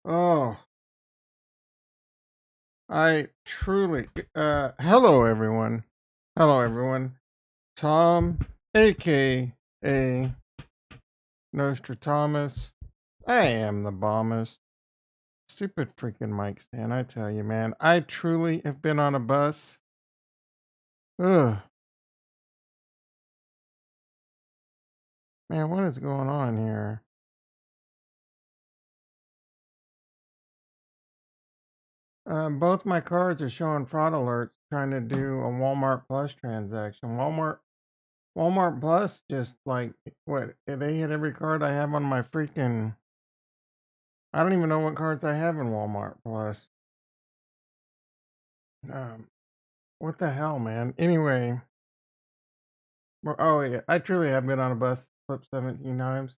Oh, I truly. Hello, everyone. Hello, everyone. Tom, aka Nostradamus. I am the bombest. Stupid freaking mic stand. I tell you, man. I truly have been on a bus. Ugh, man, what is going on here? Both my cards are showing fraud alerts trying to do a Walmart Plus transaction. Walmart Plus just like what they hit every card I have on my freaking. I don't even know what cards I have in Walmart Plus. Um, what the hell, man? Anyway, oh yeah, I truly have been on a bus flip 17 times.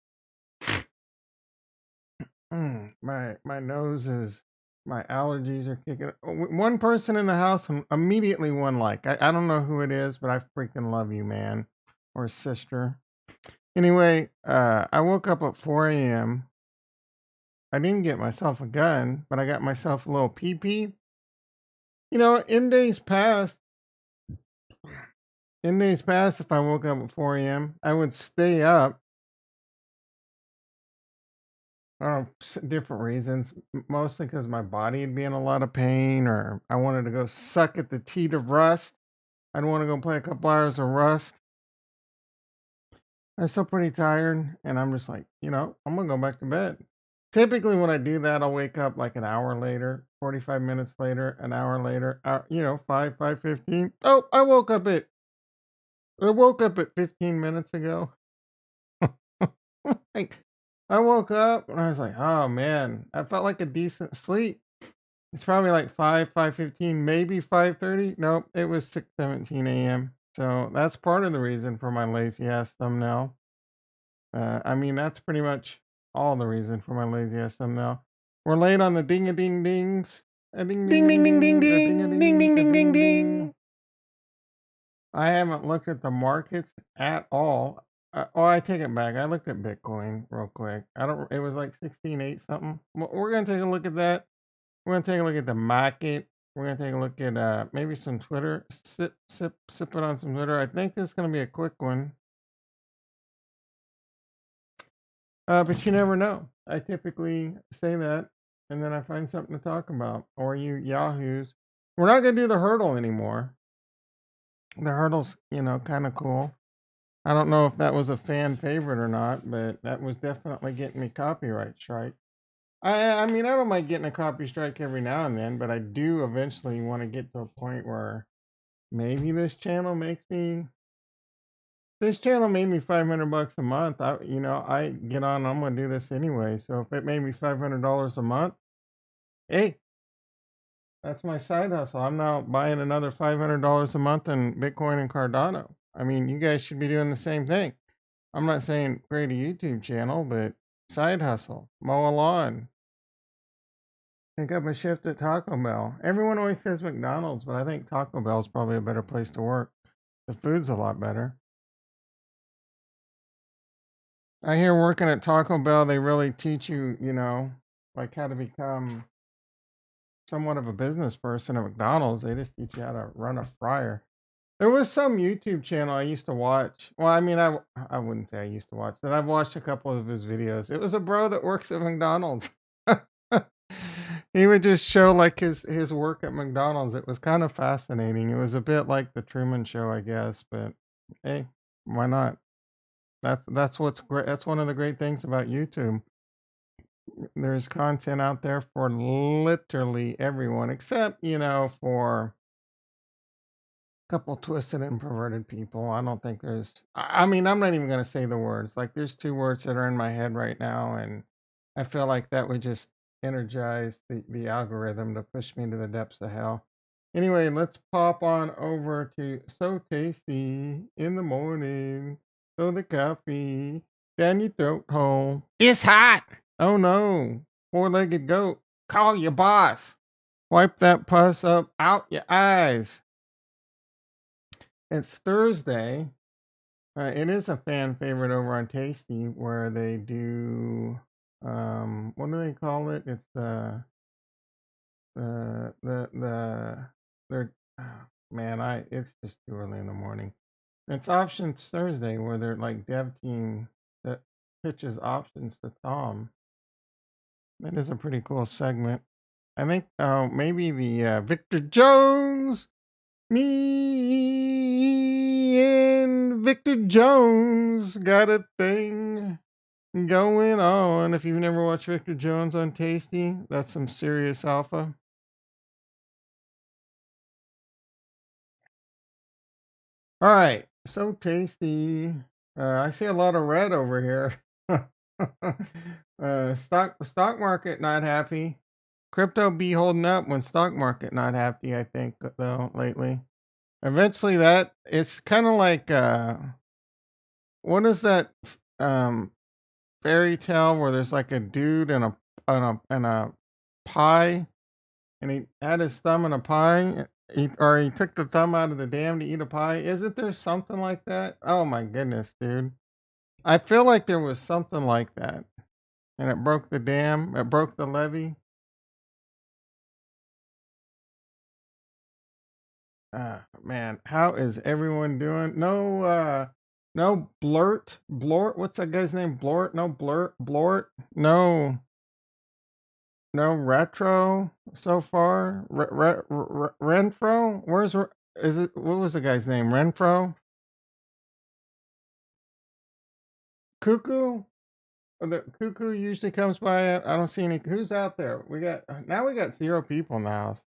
My nose is my allergies are kicking. One person in the house and immediately one like. I don't know who it is, but I freaking love you, man, or sister. Anyway, I woke up at 4 a.m. I didn't get myself a gun, but I got myself a little pee. In days past, if I woke up at 4 a.m., I would stay up. Different reasons, mostly because my body would be in a lot of pain, or I wanted to go suck at the teat of Rust. I'd want to go play a couple hours of Rust. I'm still pretty tired, and I'm just like, I'm gonna go back to bed. Typically, when I do that, I'll wake up like an hour later, 45 minutes later, an hour later, 5:15. Oh, I woke up at 15 minutes ago. Like, I woke up and I was like, oh man, I felt like a decent sleep. It's probably like 5:15, maybe 5:30. Nope, it was 6:17 a.m. So that's part of the reason for my lazy ass thumbnail. I mean, that's pretty much all the reason for my lazy ass thumbnail. We're late on the ding a ding dings. A ding ding ding ding ding ding ding ding ding ding ding. I haven't looked at the markets at all. I take it back. I looked at Bitcoin real quick. I don't. It was like 16.8 something. We're gonna take a look at that. We're gonna take a look at the market. We're gonna take a look at maybe some Twitter. Sip it on some Twitter. I think this is gonna be a quick one. But you never know. I typically say that, and then I find something to talk about. Or you yahoos. We're not gonna do the hurdle anymore. The hurdle's kind of cool. I don't know if that was a fan favorite or not, but that was definitely getting me copyright strike. I mean, I don't mind getting a copy strike every now and then, but I do eventually want to get to a point where maybe this channel made me $500 a month. I get on. I'm gonna do this anyway. So if it made me $500 a month, hey, that's my side hustle. I'm now buying another $500 a month in Bitcoin and Cardano. I mean, you guys should be doing the same thing. I'm not saying create a YouTube channel, but side hustle, mow a lawn, pick up a shift at Taco Bell. Everyone always says McDonald's, but I think Taco Bell is probably a better place to work. The food's a lot better. I hear working at Taco Bell, they really teach you, like how to become somewhat of a business person. At McDonald's, they just teach you how to run a fryer. There was some YouTube channel I used to watch. Well, I mean, I wouldn't say I used to watch that. I've watched a couple of his videos. It was a bro that works at McDonald's. He would just show like his work at McDonald's. It was kind of fascinating. It was a bit like the Truman Show, I guess, but hey, why not? That's what's great. That's one of the great things about YouTube. There's content out there for literally everyone, except for couple twisted and perverted people. I don't think there's. I mean, I'm not even gonna say the words. Like, there's two words that are in my head right now, and I feel like that would just energize the algorithm to push me into the depths of hell. Anyway, let's pop on over to So Tasty in the morning. Throw the coffee down your throat hole. It's hot. Oh no, four-legged goat. Call your boss. Wipe that pus up out your eyes. It's Thursday. It is a fan favorite over on Tasty where they do what do they call it? It's the they're man, it's just too early in the morning. It's Options Thursday where they're like dev team that pitches options to Tom. That is a pretty cool segment. I think maybe the Victor Jones, me and Victor Jones got a thing going on. If you've never watched Victor Jones on Tasty, that's some serious alpha. All right, so tasty. I see a lot of red over here. Stock market not happy. Crypto be holding up when stock market not happy. I think though lately. Eventually, that it's kind of like what is that um fairy tale where there's like a dude and a pie, and he had his thumb in a pie. He took the thumb out of the dam to eat a pie. Isn't there something like that? Oh my goodness, dude. I feel like there was something like that. And it broke the dam. It broke the levee. Man, how is everyone doing? No Blort. What's that guy's name? Blort? No Blort. No retro so far. Renfro. Is it? What was the guy's name? Renfro. Cuckoo. The cuckoo usually comes by. I don't see any. Who's out there? We got 0 people in the house.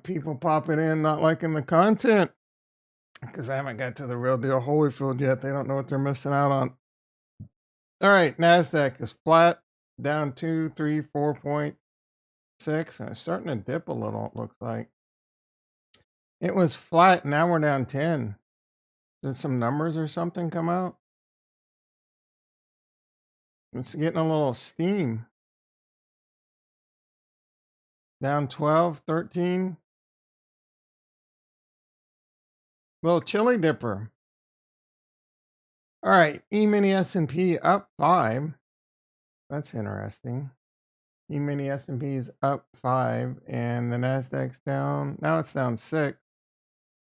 People popping in, not liking the content because I haven't got to the real deal Holyfield yet. They don't know what they're missing out on. All right, Nasdaq is flat, down 2, 3, 4.6, and it's starting to dip a little. It looks like it was flat. Now we're down 10. Did some numbers or something come out? It's getting a little steam. Down 12, 13. Little chili dipper. All right, E-mini S&P up 5. That's interesting. E-mini S&P's up 5, and the Nasdaq's down. Now it's down 6.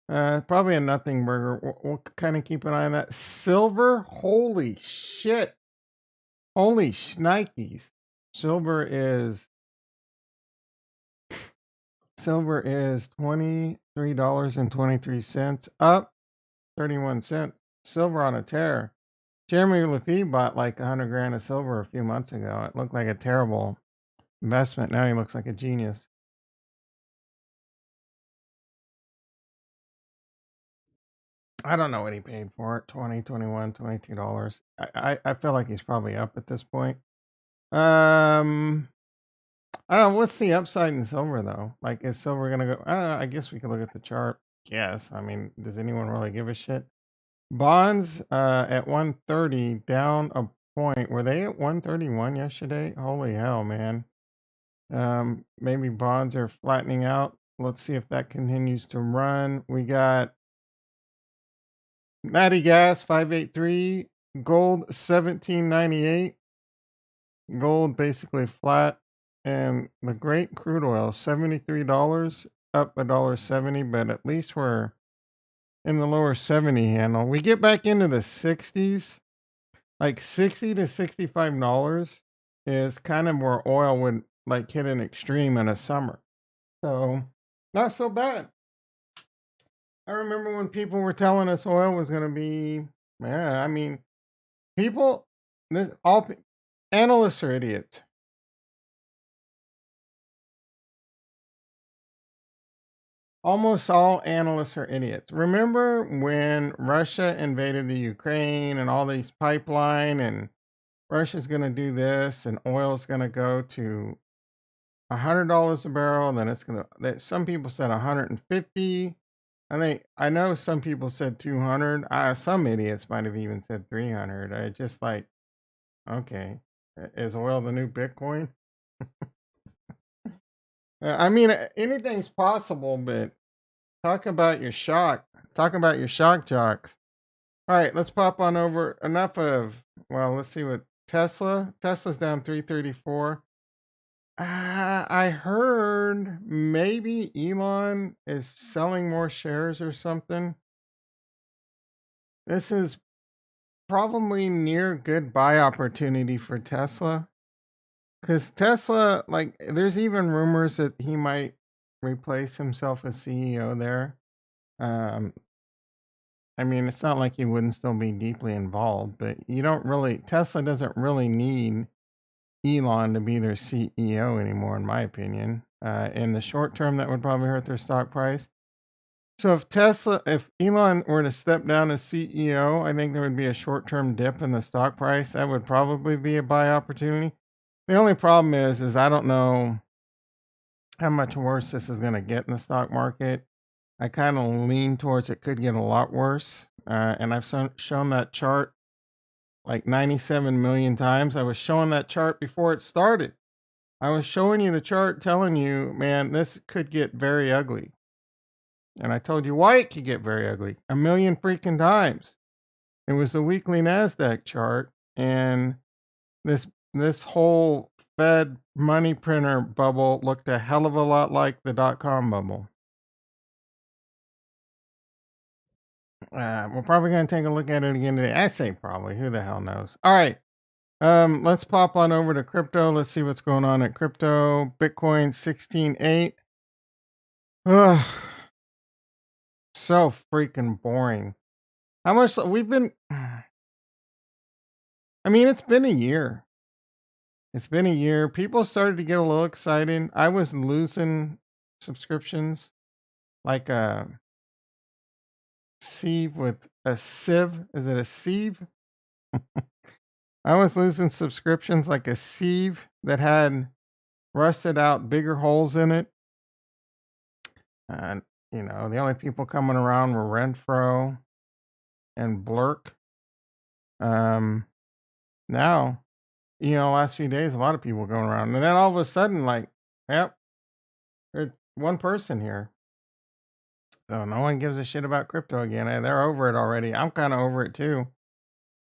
Probably a nothing burger. We'll kind of keep an eye on that. Silver, holy shit, holy shnikes! Silver is $23.23, up 31 cents. Silver on a tear. Jeremy Lafee bought like 100 grand of silver a few months ago. It looked like a terrible investment. Now he looks like a genius. I don't know what he paid for it. 20, 21, $22. I feel like he's probably up at this point. Um I don't know what's the upside in silver though. Like is silver gonna go? I don't know. I guess we could look at the chart. Yes. I mean, does anyone really give a shit? Bonds at 130 down a point. Were they at 131 yesterday? Holy hell, man. Maybe bonds are flattening out. Let's see if that continues to run. We got Natty Gas 583, gold 1798, gold basically flat, and the great crude oil $73, up $1.70, but at least we're in the lower 70 handle. We get back into the 60s, like 60 to $65 is kind of where oil would like hit an extreme in a summer. So not so bad. I remember when people were telling us oil was going to be, yeah, I mean, people, this all analysts are idiots. Almost all analysts are idiots. Remember when Russia invaded the Ukraine and all these pipeline and Russia's going to do this and oil's going to go to $100 a barrel, and then it's going to. Some people said 150. I know some people said 200. Some idiots might have even said 300. I just like, okay, is oil the new Bitcoin? I mean, anything's possible, but talk about your shock. Talk about your shock jocks. All right, let's pop on over. Enough of, well, let's see what Tesla. Tesla's down 334. I heard maybe Elon is selling more shares or something. This is probably near good buy opportunity for Tesla. Because Tesla, like, there's even rumors that he might replace himself as CEO there. Um, I mean, it's not like he wouldn't still be deeply involved, but you don't really, Tesla doesn't really need Elon to be their CEO anymore, in my opinion. In the short term, that would probably hurt their stock price. So if Elon were to step down as CEO, I think there would be a short term dip in the stock price. That would probably be a buy opportunity. The only problem is I don't know how much worse this is going to get in the stock market. I kind of lean towards it could get a lot worse. And I've shown that chart like 97 million times. I was showing that chart before it started. I was showing you the chart telling you, man, this could get very ugly. And I told you why it could get very ugly a million freaking times. It was the weekly NASDAQ chart. And this whole Fed money printer bubble looked a hell of a lot like the dot-com bubble. We're probably going to take a look at it again today. I say probably. Who the hell knows? All right. Let's pop on over to crypto. Let's see what's going on at crypto. Bitcoin 16.8. Ugh, so freaking boring. How much we've been I mean, it's been a year. It's been a year. People started to get a little excited. I was losing subscriptions like a sieve with a sieve. Is it a sieve? I was losing subscriptions like a sieve that had rusted out bigger holes in it. And, the only people coming around were Renfro and Blurk. Um, Now, last few days, a lot of people going around. And then all of a sudden, like, yep, there's one person here. So no one gives a shit about crypto again. They're over it already. I'm kind of over it too.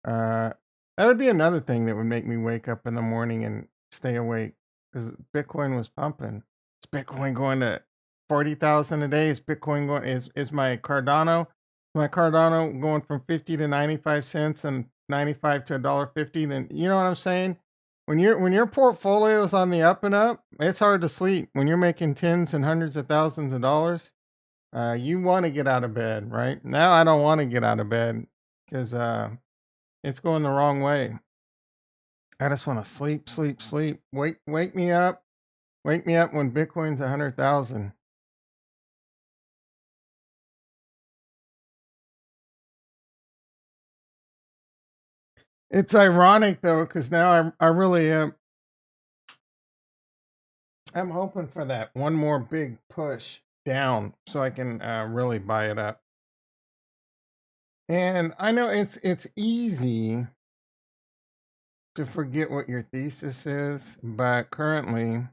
Uh, that would be another thing that would make me wake up in the morning and stay awake because Bitcoin was pumping. Is Bitcoin going to 40,000 a day? Is Bitcoin going? Is my Cardano going from 50 to 95 cents and 95 to $1.50? Then you know what I'm saying. When your portfolio is on the up and up, it's hard to sleep. When you're making tens and hundreds of thousands of dollars, you want to get out of bed, right? Now I don't want to get out of bed because it's going the wrong way. I just want to sleep, sleep, sleep. Wake me up. Wake me up when Bitcoin's 100,000. It's ironic though, because now I really am. I'm hoping for that one more big push down so I can really buy it up. And I know it's easy to forget what your thesis is, but currently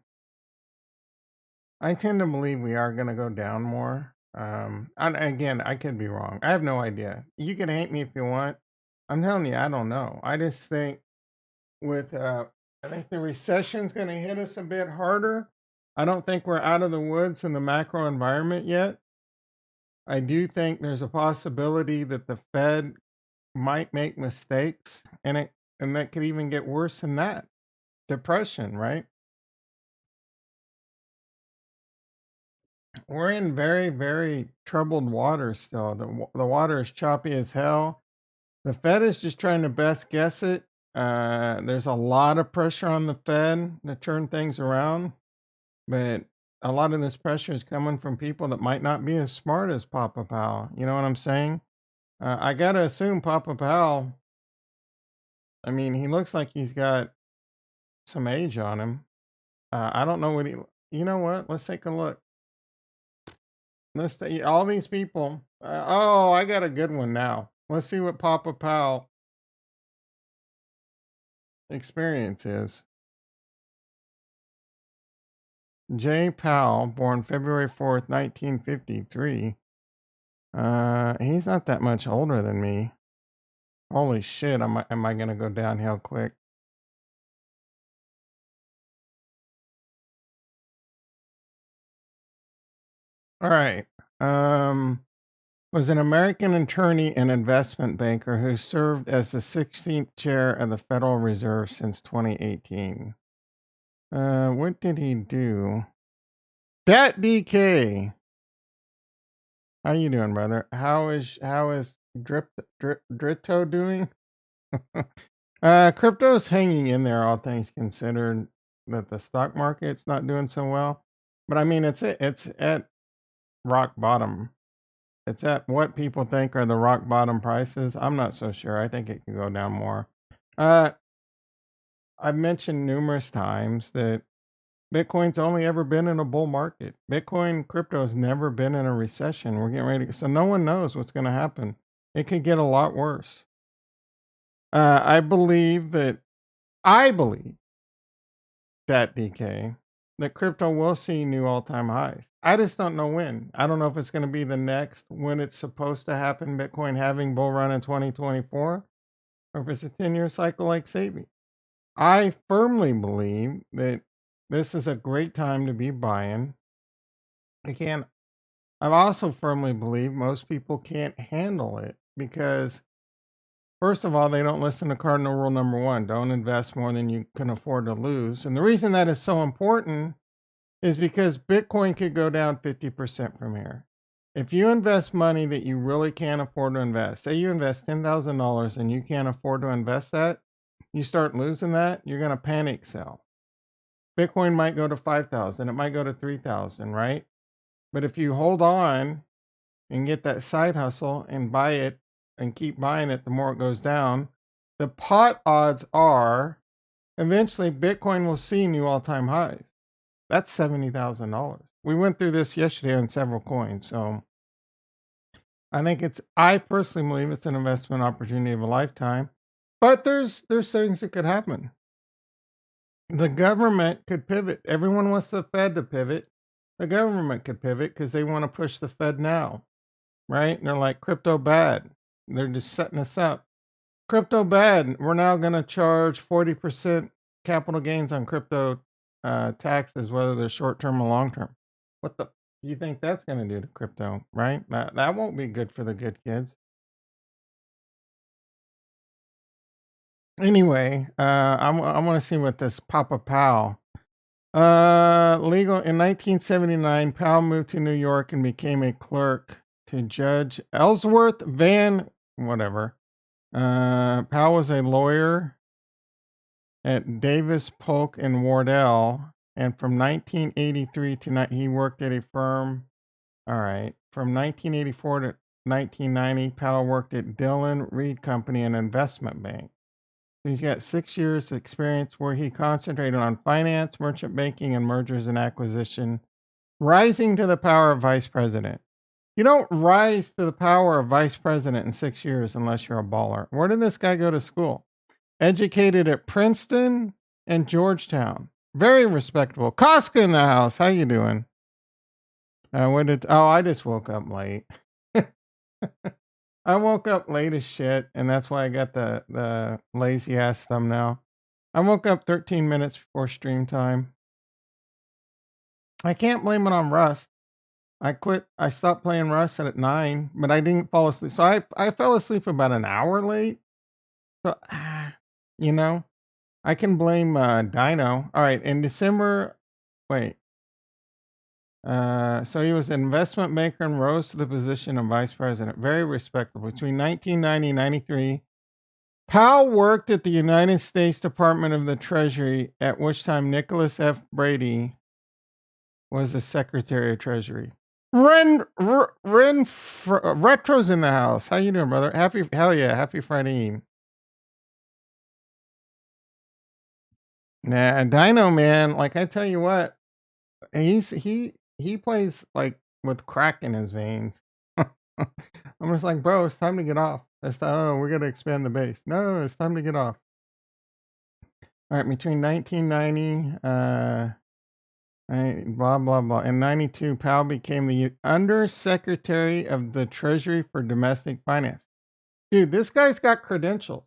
I tend to believe we are going to go down more. And again, I could be wrong. I have no idea. You can hate me if you want. I'm telling you, I don't know. I just think with, I think the recession's going to hit us a bit harder. I don't think we're out of the woods in the macro environment yet. I do think there's a possibility that the Fed might make mistakes, and that could even get worse than that. Depression, right? We're in very, very troubled water still. The water is choppy as hell. The Fed is just trying to best guess it. There's a lot of pressure on the Fed to turn things around, but a lot of this pressure is coming from people that might not be as smart as Papa Powell. You know what I'm saying? I gotta assume Papa Powell. I mean, he looks like he's got some age on him. I don't know what he. You know what? Let's take a look. All these people. Oh, I got a good one now. Let's see what Papa Powell experience is. J. Powell, born February 4th, 1953. He's not that much older than me. Holy shit, am I gonna go downhill quick? All right. Um, was an American attorney and investment banker who served as the 16th chair of the Federal Reserve since 2018. What did he do? Dat DK. How you doing, brother? How is Dritto doing? Crypto's hanging in there, all things considered. That the stock market's not doing so well, but I mean, it's at rock bottom. It's at what people think are the rock bottom prices. I'm not so sure. I think it could go down more. Uh, I've mentioned numerous times that Bitcoin's only ever been in a bull market. Crypto's never been in a recession. We're getting ready, so no one knows what's going to happen. It could get a lot worse. I believe that I believe that DK that crypto will see new all-time highs. I just don't know when. I don't know if it's going to be the next when it's supposed to happen. Bitcoin having bull run in 2024, or if it's a 10-year cycle like Sabi. I firmly believe that this is a great time to be buying. Again, I also firmly believe most people can't handle it because, first of all, they don't listen to cardinal rule number one: don't invest more than you can afford to lose. And the reason that is so important is because Bitcoin could go down 50% from here. If you invest money that you really can't afford to invest, say you invest $10,000 and you can't afford to invest that, you start losing that, you're going to panic sell. Bitcoin might go to 5,000, it might go to 3,000, right? But if you hold on and get that side hustle and buy it and keep buying it, the more it goes down, the pot odds are eventually Bitcoin will see new all-time highs. That's $70,000. We went through this yesterday on several coins, so I personally believe it's an investment opportunity of a lifetime. But there's things that could happen. The government could pivot. Everyone wants the Fed to pivot. The government could pivot because they want to push the Fed now, right? And they're like, crypto bad. They're just setting us up. Crypto bad. We're now going to charge 40% capital gains on crypto taxes, whether they're short term or long term. What the do you think that's going to do to crypto, right? That won't be good for the good kids. Anyway, I want to see what this Papa Powell. Legal in 1979, Powell moved to New York and became a clerk to Judge Ellsworth Van whatever. Powell was a lawyer at Davis, Polk, and Wardell, and from 1983 to he worked at a firm. All right, from 1984 to 1990, Powell worked at Dillon Reed Company, an investment bank. He's got 6 years experience where he concentrated on finance, merchant banking, and mergers and acquisition, rising to the power of vice president. You don't rise to the power of vice president in 6 years unless you're a baller. Where did this guy go to school? Educated at Princeton and Georgetown. Very respectable. Casca in the house. How you doing? I just woke up late. I woke up late as shit, and that's why I got the lazy ass thumbnail. I woke up 13 minutes before stream time. I can't blame it on Rust. I stopped playing Rust at 9, but I didn't fall asleep. So I fell asleep about an hour late. So, you know, I can blame Dino. All right, in December, wait. So he was an investment banker and rose to the position of vice president. Very respectable. Between 1990 and 93, Powell worked at the United States Department of the Treasury, at which time Nicholas F. Brady was the Secretary of Treasury. Retro's in the house. How you doing, brother? Happy Friday Eve. Nah, Dino man, like I tell you what, he plays like with crack in his veins. I'm just like, bro, it's time to get off. Oh, we're gonna expand the base. No, it's time to get off. All right, between 1990 Blah blah blah. In '92, Powell became the Undersecretary of the Treasury for Domestic Finance. Dude, this guy's got credentials,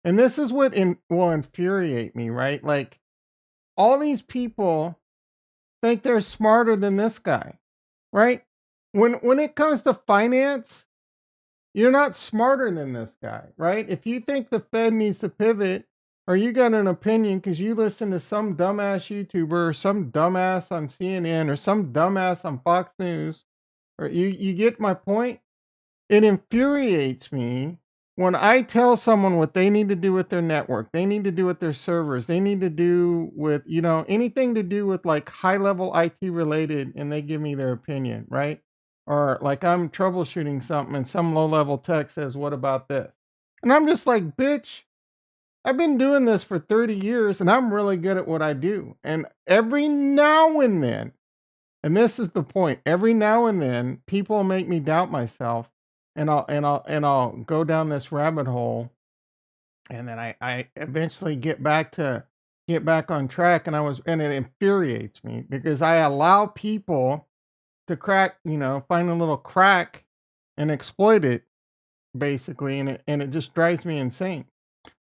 and this is what will infuriate me, right? Like all these people think they're smarter than this guy, right? When it comes to finance, you're not smarter than this guy, right? If you think the Fed needs to pivot, or you got an opinion because you listen to some dumbass YouTuber or some dumbass on CNN or some dumbass on Fox News, or you get my point? It infuriates me when I tell someone what they need to do with their network, they need to do with their servers, they need to do with, anything to do with like high level IT related, and they give me their opinion, right? Or like I'm troubleshooting something and some low level tech says, "What about this?" And I'm just like, bitch, I've been doing this for 30 years and I'm really good at what I do. And every now and then, and this is the point, every now and then people make me doubt myself, and I'll go down this rabbit hole, and then I eventually get back on track, and it infuriates me because I allow people to find a little crack and exploit it basically, and it just drives me insane.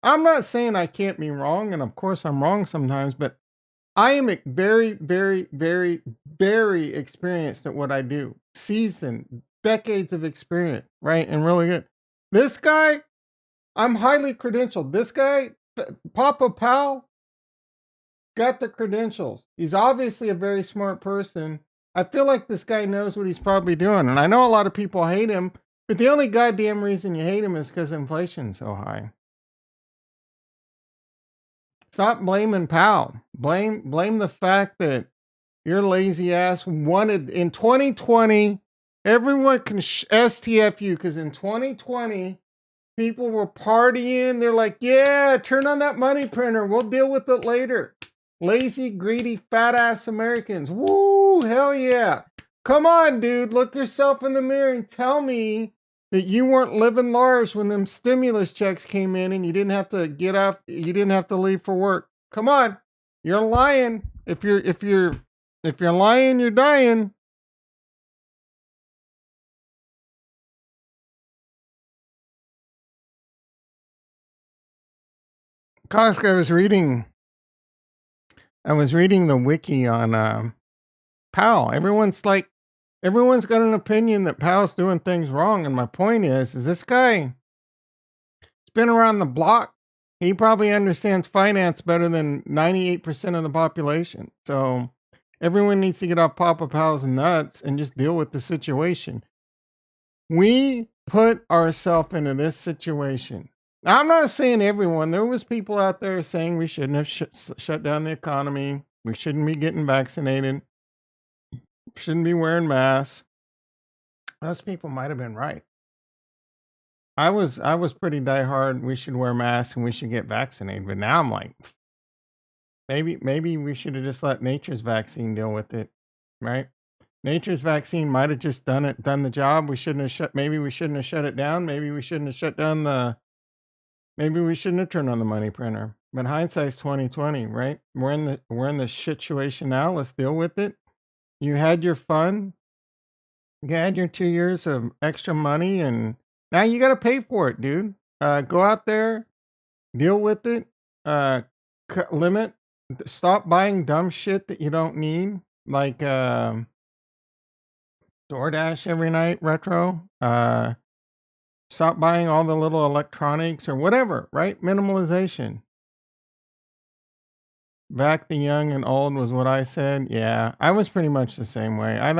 I'm not saying I can't be wrong, and of course I'm wrong sometimes, but I am very, very, very, very experienced at what I do. Seasoned, decades of experience, right? And really good. This guy, I'm highly credentialed. This guy, Papa Powell, got the credentials. He's obviously a very smart person. I feel like this guy knows what he's probably doing. And I know a lot of people hate him, but the only goddamn reason you hate him is because inflation's so high. Stop blaming Powell. Blame the fact that your lazy ass wanted in 2020. Everyone can STF you because in 2020 people were partying. They're like, yeah, turn on that money printer. We'll deal with it later. Lazy, greedy, fat ass Americans. Woo, hell yeah. Come on, dude. Look yourself in the mirror and tell me that you weren't living large when them stimulus checks came in and you didn't have to get up, you didn't have to leave for work. Come on. You're lying. If you're lying, you're dying. Kosk, I was reading the wiki on Powell. Everyone's got an opinion that Powell's doing things wrong. And my point is this guy been around the block. He probably understands finance better than 98% of the population. So everyone needs to get off Papa Powell's nuts and just deal with the situation. We put ourselves into this situation. Now, I'm not saying everyone. There was people out there saying we shouldn't have shut down the economy. We shouldn't be getting vaccinated. Shouldn't be wearing masks. Those people might have been right. I was pretty diehard. We should wear masks and we should get vaccinated. But now I'm like, maybe we should have just let nature's vaccine deal with it, right? Nature's vaccine might have just done the job. We shouldn't have maybe we shouldn't have shut it down. Maybe we shouldn't have shut down maybe we shouldn't have turned on the money printer. But hindsight's 2020, right? We're in the situation now. Let's deal with it. You had your fun. You had your 2 years of extra money, and now you got to pay for it, dude. Go out there, deal with it. Limit. Stop buying dumb shit that you don't need, like DoorDash every night, retro. Stop buying all the little electronics or whatever, right? Minimalization. Back the young and old was what I said. Yeah, I was pretty much the same way. I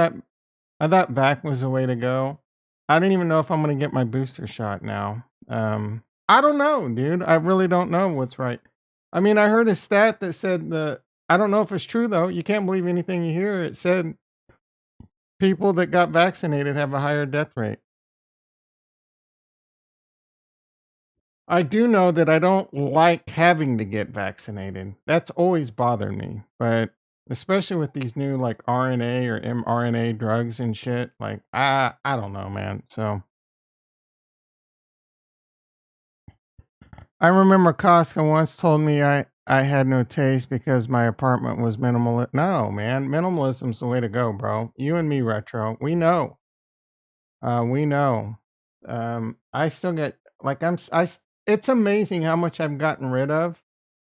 thought back was the way to go. I don't even know if I'm gonna get my booster shot now. I don't know, dude. I really don't know what's right. I mean, I heard a stat that said I don't know if it's true though. You can't believe anything you hear. It said people that got vaccinated have a higher death rate. I do know that I don't like having to get vaccinated. That's always bothered me. But especially with these new like RNA or mRNA drugs and shit, like I don't know, man. So I remember Costco once told me I had no taste because my apartment was minimal. No, man, minimalism's the way to go, bro. You and me, retro. We know. We know. I still get like it's amazing how much I've gotten rid of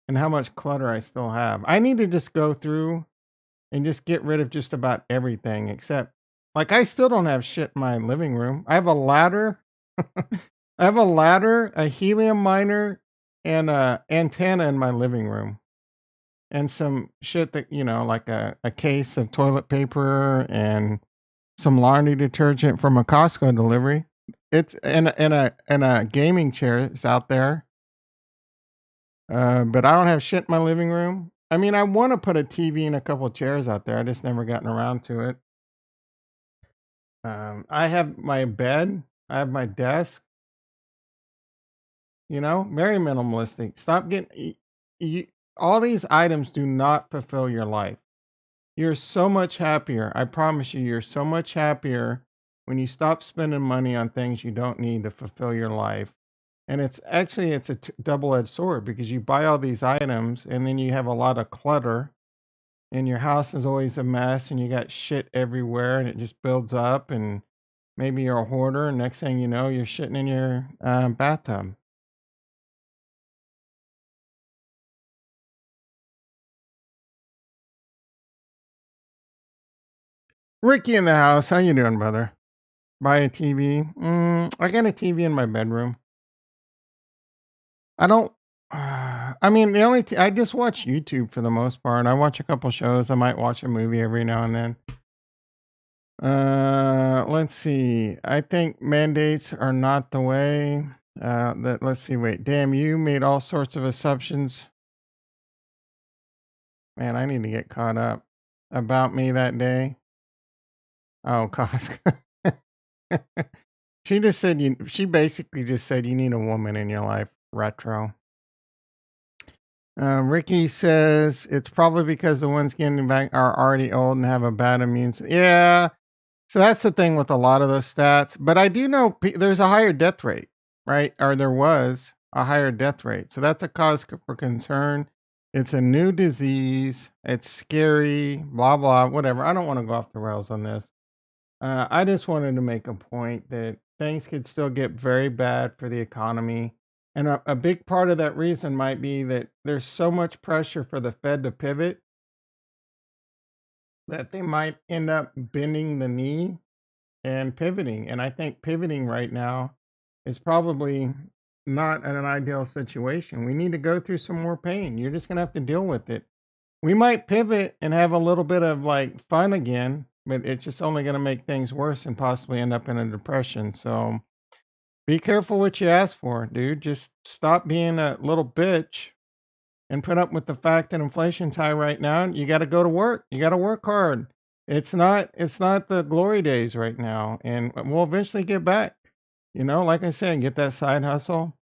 and how much clutter I still have. I need to just go through and just get rid of just about everything except like I still don't have shit in my living room. I have a ladder. I have a ladder, a helium miner, and a antenna in my living room. And some shit that, like a case of toilet paper and some laundry detergent from a Costco delivery. It's and a gaming chair is out there. But I don't have shit in my living room. I mean, I want to put a TV and a couple chairs out there. I just never gotten around to it. I have my bed. I have my desk. Very minimalistic. Stop getting all these items do not fulfill your life. You're so much happier. I promise you, you're so much happier when you stop spending money on things you don't need to fulfill your life. And it's a double-edged sword because you buy all these items and then you have a lot of clutter and your house is always a mess and you got shit everywhere and it just builds up and maybe you're a hoarder and next thing you know you're shitting in your bathtub. Ricky in the house, how you doing, brother? Buy a TV? I got a TV in my bedroom. I don't. I mean, I just watch YouTube for the most part. I watch a couple shows. I might watch a movie every now and then. Let's see. I think mandates are not the way. Let's see. Wait, damn, you made all sorts of assumptions. Man, I need to get caught up about me that day. Oh, Costco. She just said you. She basically just said you need a woman in your life. Retro. Ricky says it's probably because the ones getting back are already old and have a bad immune system. Yeah, so that's the thing with a lot of those stats. But I do know there's a higher death rate, right? Or there was a higher death rate. So that's a cause for concern. It's a new disease. It's scary, blah, blah, whatever. I don't want to go off the rails on this. I just wanted to make a point that things could still get very bad for the economy. And a big part of that reason might be that there's so much pressure for the Fed to pivot that they might end up bending the knee and pivoting. And I think pivoting right now is probably not an ideal situation. We need to go through some more pain. You're just going to have to deal with it. We might pivot and have a little bit of like fun again, but it's just only going to make things worse and possibly end up in a depression. So be careful what you ask for, dude. Just stop being a little bitch and put up with the fact that inflation's high right now. You got to go to work. You got to work hard. It's not the glory days right now, and we'll eventually get back. Like I said, get that side hustle.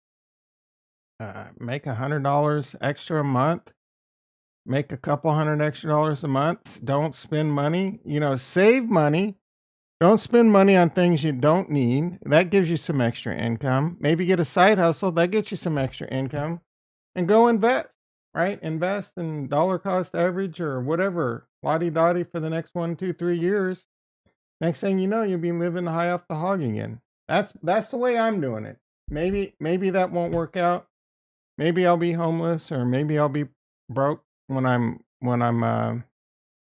Make $100 extra a month. Make a couple hundred extra dollars a month. Don't spend money. Save money. Don't spend money on things you don't need. That gives you some extra income. Maybe get a side hustle. That gets you some extra income. And go invest, right? Invest in dollar cost average or whatever, lottie dottie for the next 1, 2, 3 years. Next thing you know, you'll be living high off the hog again. That's the way I'm doing it. Maybe that won't work out. Maybe I'll be homeless or maybe I'll be broke when I'm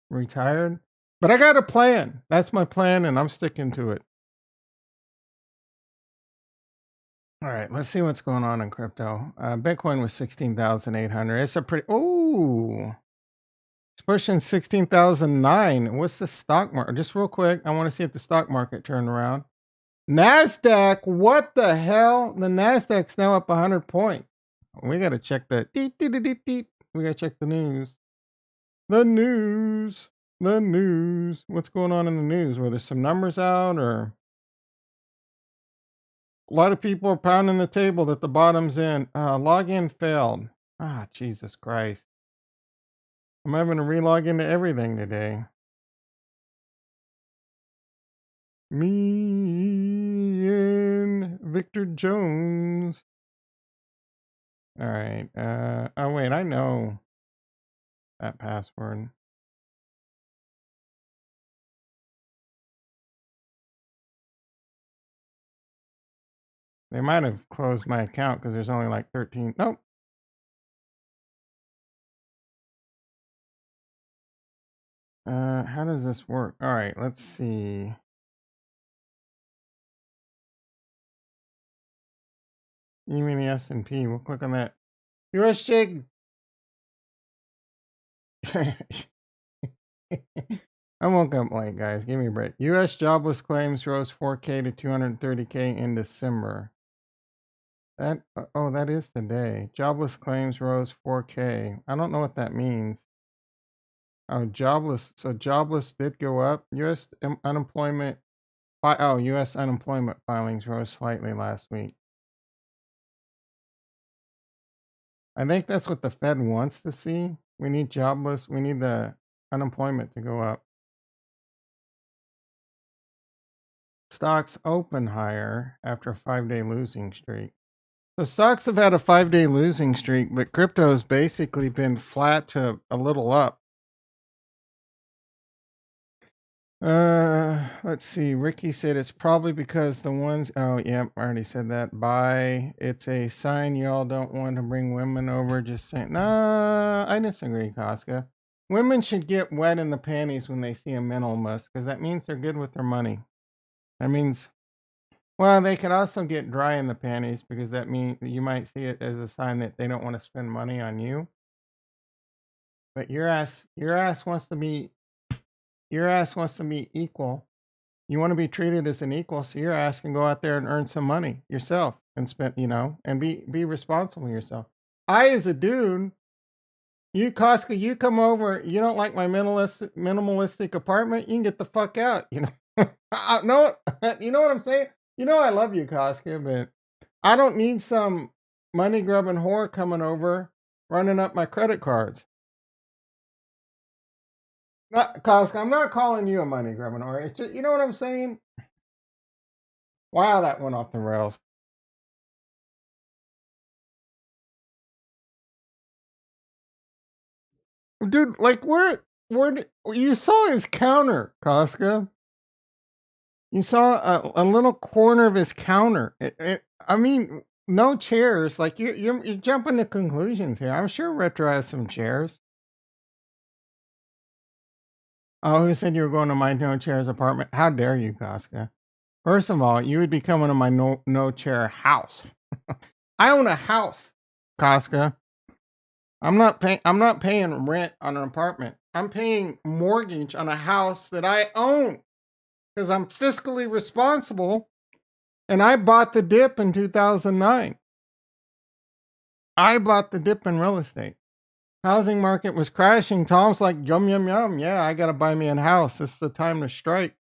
retired. But I got a plan. That's my plan, and I'm sticking to it. All right, let's see what's going on in crypto. Bitcoin was 16,800. It's a pretty. Oh, it's pushing 16,009. What's the stock market? Just real quick, I want to see if the stock market turned around. Nasdaq, what the hell? The Nasdaq's now up 100 points. We got to check that. We got to check the news. The news. The news. What's going on in the news? Were there some numbers out or a lot of people are pounding the table that the bottom's in. Login failed. Ah, Jesus Christ. I'm having to relog into everything today. Me and Victor Jones. All right. Oh wait, I know that password. They might have closed my account because there's only like 13. Nope. How does this work? All right, let's see. You mean the S&P? We'll click on that. US Jig. I woke up late, guys. Give me a break. U.S. jobless claims rose 4K to 230K in December. That is today. Jobless claims rose 4K. I don't know what that means. Oh, jobless. So jobless did go up. Unemployment. U.S. unemployment filings rose slightly last week. I think that's what the Fed wants to see. We need jobless. We need the unemployment to go up. Stocks open higher after a 5-day losing streak. The stocks have had a 5-day losing streak, but crypto's basically been flat to a little up. Let's see. Ricky said it's probably because the ones. Oh, yeah, I already said that. Bye. It's a sign y'all don't want to bring women over. Just saying. Nah, I disagree, Casca. Women should get wet in the panties when they see a minimalist because that means they're good with their money. That means, well, they could also get dry in the panties because that means you might see it as a sign that they don't want to spend money on you. But your ass wants to be equal. You want to be treated as an equal, so your ass can go out there and earn some money yourself and spend, and be responsible yourself. I, as a dude, you Costco, you come over. You don't like my minimalistic apartment? You can get the fuck out. No, you know what I'm saying? I love you, Costco, but I don't need some money grubbing whore coming over running up my credit cards. Not Costco. I'm not calling you a money grubbing whore. It's just, you know what I'm saying? Wow, that went off the rails. Dude, like where you saw his counter, Costco. You saw a little corner of his counter. I mean, no chairs. Like you're jumping to conclusions here. I'm sure Retro has some chairs. Oh, who said you were going to my no chairs apartment? How dare you, Costco? First of all, you would be coming to my no chair house. I own a house, Costco. I'm not paying rent on an apartment. I'm paying mortgage on a house that I own because I'm fiscally responsible and I bought the dip in 2009. I bought the dip in real estate. Housing market was crashing. Tom's like, yum, yum, yum. Yeah, I got to buy me a house. It's the time to strike.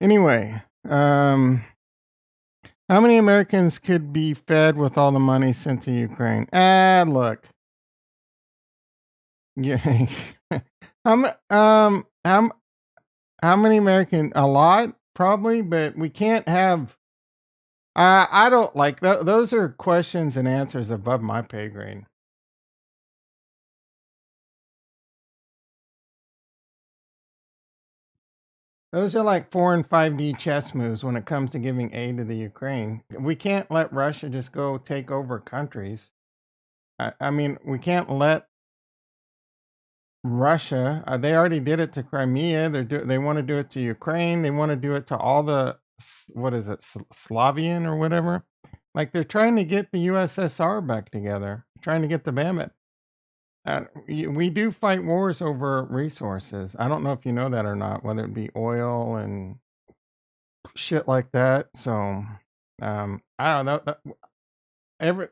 Anyway, how many Americans could be fed with all the money sent to Ukraine? Look. Yeah. How many American? A lot, probably, but we can't have. I don't like those are questions and answers above my pay grade. Those are like 4 and 5D chess moves when it comes to giving aid to the Ukraine. We can't let Russia just go take over countries. I mean, we can't let Russia. They already did it to Crimea. They want to do it to Ukraine. They want to do it to all the what is it, Slavian or whatever. Like they're trying to get the USSR back together, trying to get the Mammoth. We do fight wars over resources. I don't know if you know that or not, whether it be oil and shit like that. So, I don't know. Every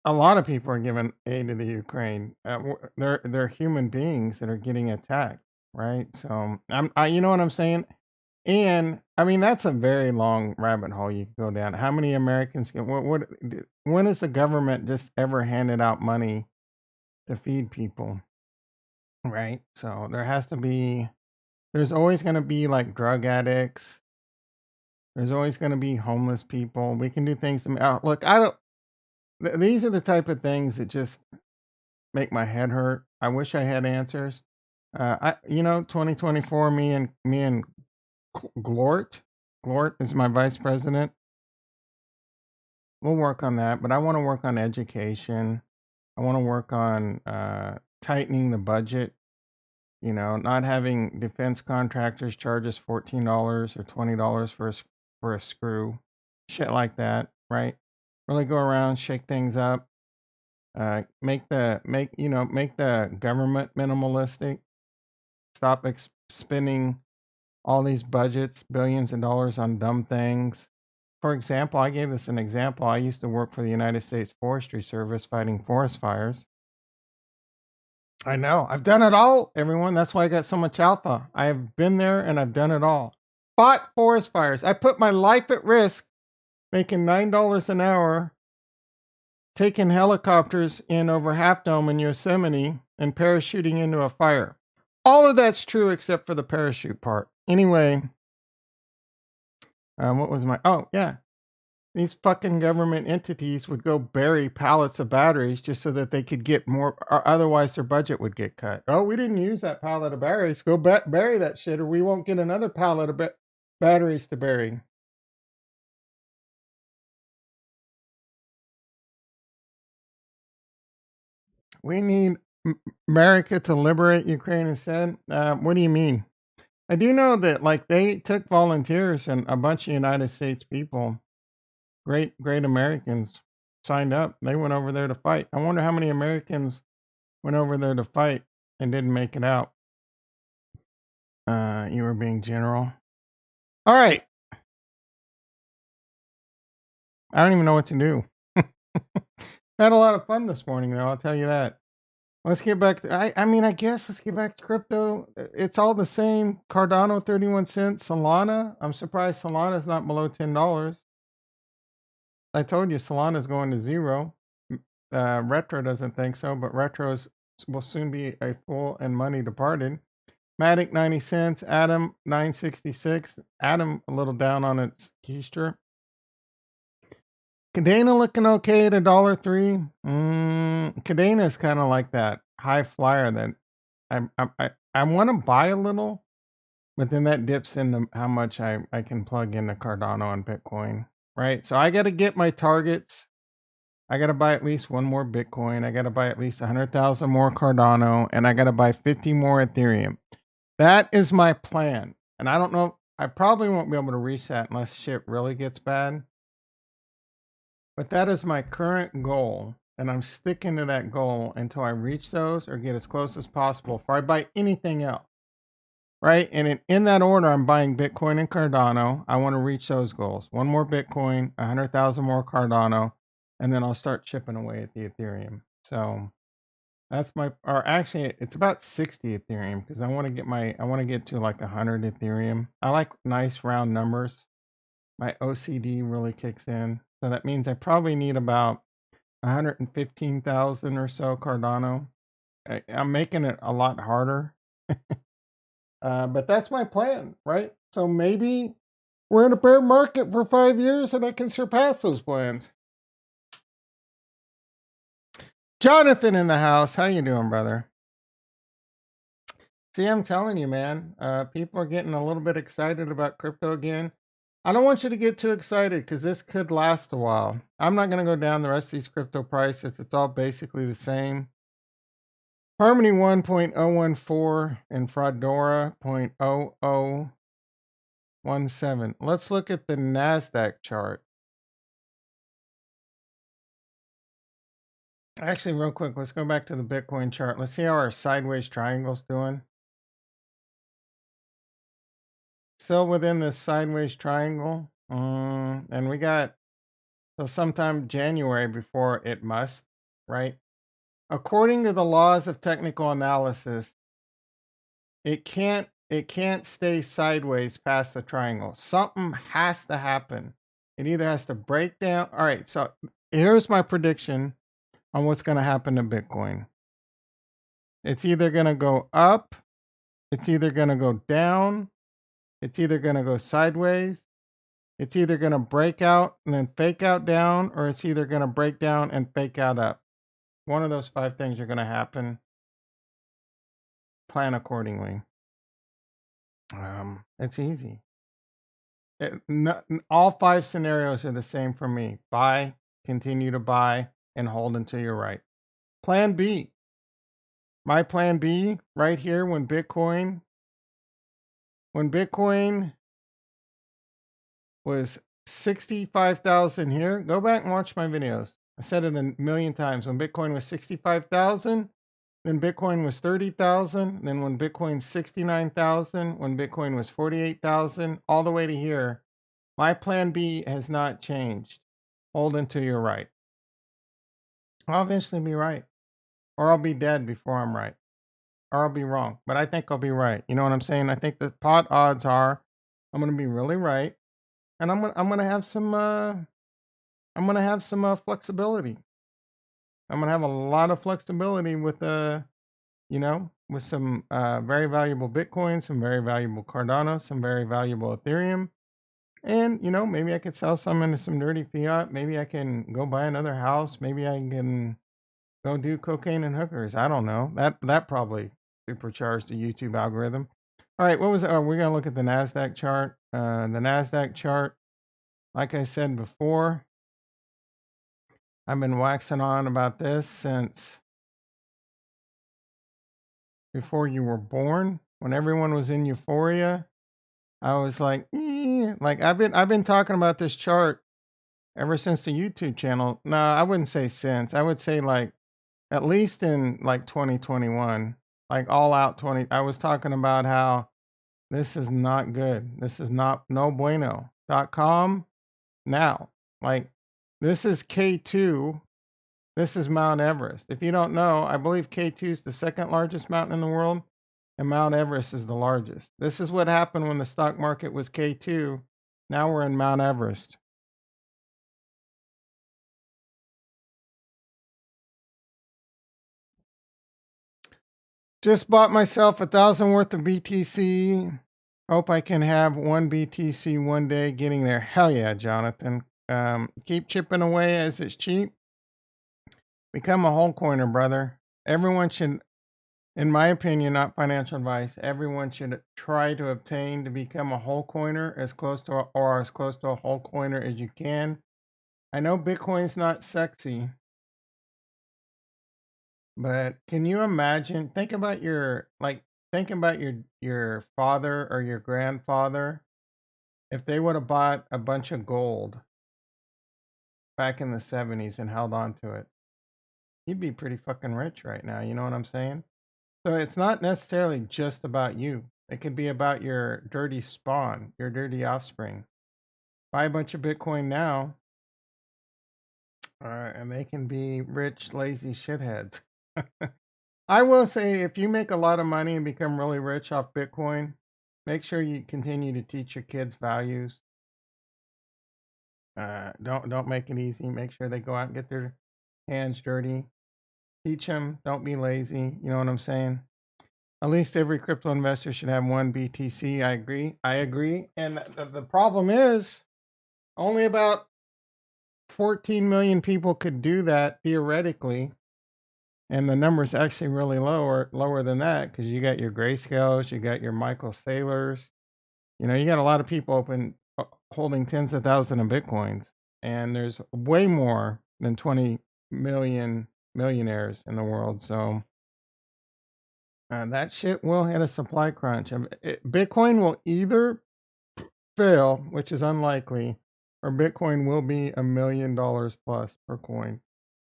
a lot of people are giving aid to the Ukraine. They're human beings that are getting attacked, right? So, you know what I'm saying? And I mean, that's a very long rabbit hole you can go down. How many Americans can, when has the government just ever handed out money to feed people? Right. So there's always going to be like drug addicts. There's always going to be homeless people. We can do things to look. I don't. These are the type of things that just make my head hurt. I wish I had answers. 2024. Me and Glort. Glort is my vice president. We'll work on that, but I want to work on education. I want to work on tightening the budget. Not having defense contractors charge us $14 or $20 for a screw, shit like that, right? Really go around, shake things up, make the government minimalistic. Stop spending all these budgets, billions of dollars on dumb things. For example, I gave this an example. I used to work for the United States Forestry Service fighting forest fires. I know. I've done it all, everyone. That's why I got so much alpha. I have been there and I've done it all. Fought forest fires. I put my life at risk making $9 an hour, taking helicopters in over Half Dome in Yosemite and parachuting into a fire. All of that's true except for the parachute part. Anyway, what was my. Oh, yeah. These fucking government entities would go bury pallets of batteries just so that they could get more, or otherwise their budget would get cut. Oh, we didn't use that pallet of batteries. Go bury that shit, or we won't get another pallet of batteries to bury. We need America to liberate Ukraine instead. What do you mean? I do know that, like, they took volunteers and a bunch of United States people, great Americans, signed up. They went over there to fight. I wonder how many Americans went over there to fight and didn't make it out. You were being general. All right. I don't even know what to do. I had a lot of fun this morning, though. I'll tell you that. Let's get back to, I guess let's get back to crypto. It's all the same. Cardano, 31 cents. Solana, I'm surprised Solana's not below $10. I told you Solana's going to zero. Retro doesn't think so, but Retros will soon be a full and money departed. Matic 90 cents, Atom 966. Atom a little down on its keister. Cadena looking okay at $1.03. Cadena is kind of like that high flyer that I want to buy a little, but then that dips into how much I can plug into Cardano and Bitcoin, right? So I got to get my targets. I got to buy at least one more Bitcoin. I got to buy at least 100,000 more Cardano, and I got to buy 50 more Ethereum. That is my plan. And I don't know, I probably won't be able to reach that unless shit really gets bad. But that is my current goal. And I'm sticking to that goal until I reach those or get as close as possible before I buy anything else. Right? And in that order, I'm buying Bitcoin and Cardano. I want to reach those goals. One more Bitcoin, 100,000 more Cardano, and then I'll start chipping away at the Ethereum. So that's or actually, it's about 60 Ethereum because I want to get to like 100 Ethereum. I like nice round numbers. My OCD really kicks in. So that means I probably need about 115,000 or so Cardano. I'm making it a lot harder. But that's my plan, right? So maybe we're in a bear market for 5 years and I can surpass those plans. Jonathan in the house. How you doing, brother? See, I'm telling you, man, people are getting a little bit excited about crypto again. I don't want you to get too excited because this could last a while. I'm not going to go down the rest of these crypto prices. It's all basically the same. Harmony 1.014 and Fraudora 0.0017. Let's look at the NASDAQ chart. Actually, real quick, let's go back to the Bitcoin chart. Let's see how our sideways triangle's doing. Still within this sideways triangle. And we got till sometime January before it must, right? According to the laws of technical analysis, it can't stay sideways past the triangle. Something has to happen. It either has to break down. All right, so here's my prediction on what's going to happen to Bitcoin. It's either going to go up, it's either going to go down, it's either going to go sideways, It's either going to break out and then fake out down, or it's either going to break down and fake out up. One of those 5 things are going to happen. Plan accordingly. It's easy. All 5 scenarios are the same for me. Buy, continue to buy, and hold until you're right. Plan B. My plan B right here when Bitcoin was 65,000 here. Go back and watch my videos. I said it a million times. When Bitcoin was 65,000, then Bitcoin was 30,000, then when Bitcoin 69,000, when Bitcoin was 48,000, all the way to here. My plan B has not changed. Hold until you're right. I'll eventually be right, or I'll be dead before I'm right, or I'll be wrong. But I think I'll be right. You know what I'm saying? I think the pot odds are I'm going to be really right, and I'm going to have some flexibility. I'm going to have a lot of flexibility with with some very valuable Bitcoin, some very valuable Cardano, some very valuable Ethereum. And, maybe I could sell some into some dirty fiat. Maybe I can go buy another house. Maybe I can go do cocaine and hookers. I don't know. That probably supercharged the YouTube algorithm. All right, what was it? Oh, we're going to look at the NASDAQ chart. The NASDAQ chart, like I said before, I've been waxing on about this since before you were born. When everyone was in euphoria, I was like, like I've been talking about this chart ever since the YouTube channel. No, I wouldn't say since. I would say like at least in like 2021, like all out 20. I was talking about how this is not good. This is not no bueno.com now. Like this is K2. This is Mount Everest. If you don't know, I believe K2 is the second largest mountain in the world and Mount Everest is the largest. This is what happened when the stock market was K2. Now we're in Mount Everest. Just bought myself 1,000 worth of BTC. Hope I can have one BTC one day getting there. Hell yeah, Jonathan. Keep chipping away as it's cheap. Become a whole coiner, brother. Everyone should, in my opinion, not financial advice, everyone should try to obtain to become a whole coiner as close to a whole coiner as you can. I know Bitcoin's not sexy, but can you imagine? Think about your father or your grandfather if they would have bought a bunch of gold back in the 70s and held on to it. You'd be pretty fucking rich right now, you know what I'm saying? So it's not necessarily just about you. It could be about your dirty spawn, your dirty offspring. Buy a bunch of Bitcoin now, and they can be rich, lazy shitheads. I will say, if you make a lot of money and become really rich off Bitcoin, make sure you continue to teach your kids values. Don't make it easy. Make sure they go out and get their hands dirty. Teach them. Don't be lazy. You know what I'm saying? At least every crypto investor should have one BTC. I agree. And the problem is, only about 14 million people could do that theoretically. And the number's actually really lower than that, because you got your Grayscales, you got your Michael Saylors. You got a lot of people holding tens of thousands of Bitcoins. And there's way more than 20 million millionaires in the world. So that shit will hit a supply crunch. Bitcoin will either fail, which is unlikely, or Bitcoin will be $1 million plus per coin.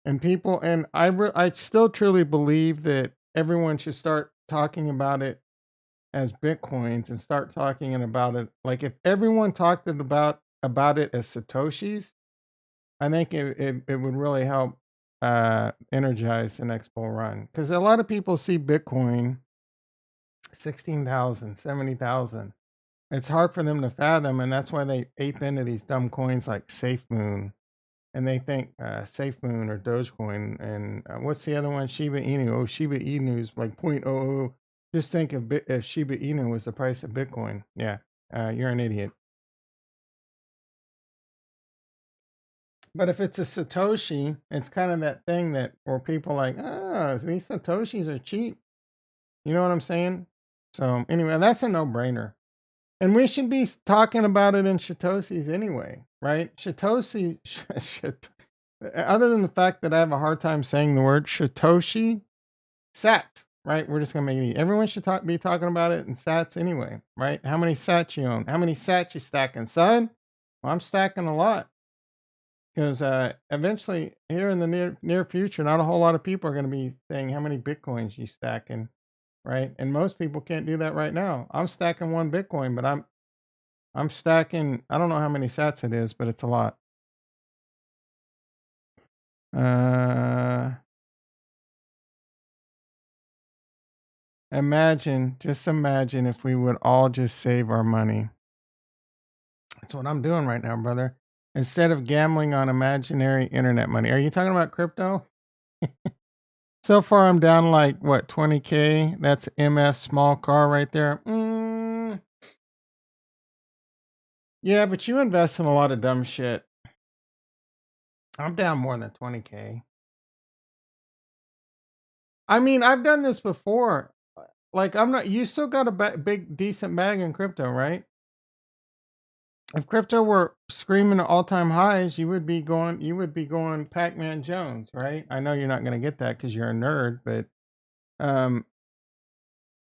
And I still truly believe that everyone should start talking about it as Bitcoins and start talking about it. Like if everyone talked about it as Satoshis, I think it would really help energize the next bull run. Because a lot of people see Bitcoin 16,000, 70,000. It's hard for them to fathom, and that's why they ape into these dumb coins like SafeMoon, and they think SafeMoon or Dogecoin, and what's the other one? Shiba Inu. Oh, Shiba Inu is like 0.00. Just think if Shiba Inu was the price of Bitcoin. Yeah, you're an idiot. But if it's a Satoshi, it's kind of that thing that where people like, these Satoshis are cheap. You know what I'm saying? So anyway, that's a no-brainer. And we should be talking about it in Satoshis anyway, right? Other than the fact that I have a hard time saying the word Satoshi, sat, right? We're just gonna make it easy. Everyone should be talking about it in sats anyway, right? How many sats you own? How many sats you stacking, son? Well, I'm stacking a lot because eventually, here in the near future, not a whole lot of people are going to be saying how many bitcoins you stacking, right? And most people can't do that right now. I'm stacking one bitcoin, but I'm stacking. I don't know how many sats it is, but it's a lot. Uh, just imagine if we would all just save our money. That's what I'm doing right now, brother. Instead of gambling on imaginary internet money. Are you talking about crypto? So far, I'm down like what 20K. That's MS small car right there. Yeah, but you invest in a lot of dumb shit. I'm down more than 20K. I mean, I've done this before. Like, I'm not. You still got a big, decent bag in crypto, right? If crypto were screaming at all-time highs, you would be going. You would be going Pac-Man Jones, right? I know you're not going to get that because you're a nerd, but um,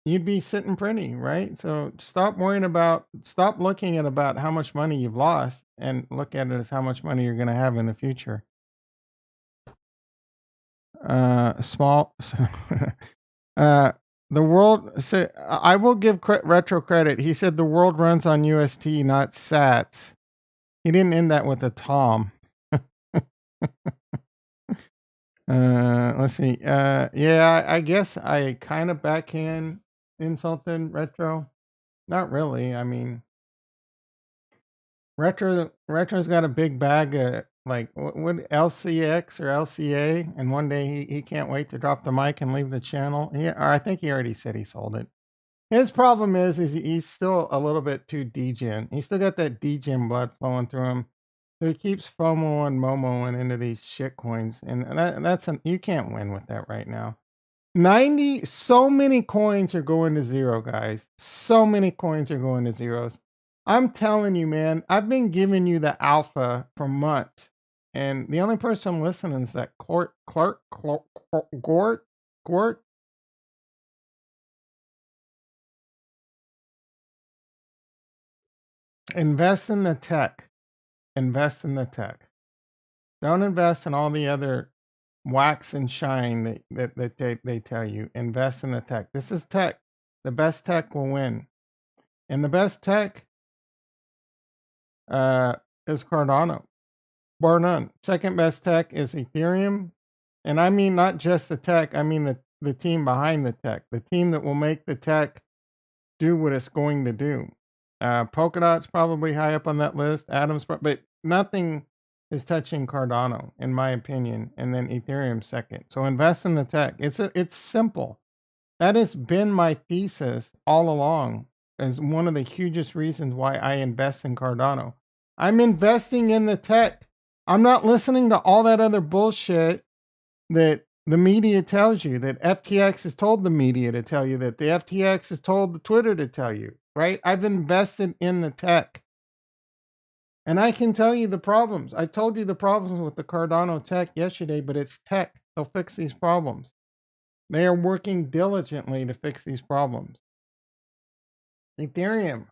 you'd be sitting pretty, right? So stop looking at about how much money you've lost and look at it as how much money you're going to have in the future. Small, uh, the world, so I will give retro credit. He said the world runs on UST, not sats. He didn't end that with a Tom. Let's see. Yeah, I guess I kind of backhand insulted retro. Not really. I mean, Retro's got a big bag of like what LCX or LCA, and one day he can't wait to drop the mic and leave the channel. Or I think he already said he sold it. His problem is he's still a little bit too degen. He's still got that degen blood flowing through him. So he keeps FOMO and Momoing into these shit coins, and you can't win with that right now. 90, so many coins are going to zero, guys. So many coins are going to zeros. I'm telling you, man, I've been giving you the alpha for months. And the only person listening is that Gort. Invest in the tech. Invest in the tech. Don't invest in all the other wax and shine that they tell you. Invest in the tech. This is tech. The best tech will win. And the best tech is Cardano, bar none. Second best tech is Ethereum, and I mean not just the tech. I mean the team behind the tech, the team that will make the tech do what it's going to do. Polkadot's probably high up on that list. Atoms, but nothing is touching Cardano, in my opinion. And then Ethereum second. So invest in the tech. It's simple. That has been my thesis all along as one of the hugest reasons why I invest in Cardano. I'm investing in the tech. I'm not listening to all that other bullshit that the media tells you, that FTX has told the media to tell you, that the FTX has told the Twitter to tell you, right? I've invested in the tech. And I can tell you the problems. I told you the problems with the Cardano tech yesterday, but it's tech. They'll fix these problems. They are working diligently to fix these problems. Ethereum,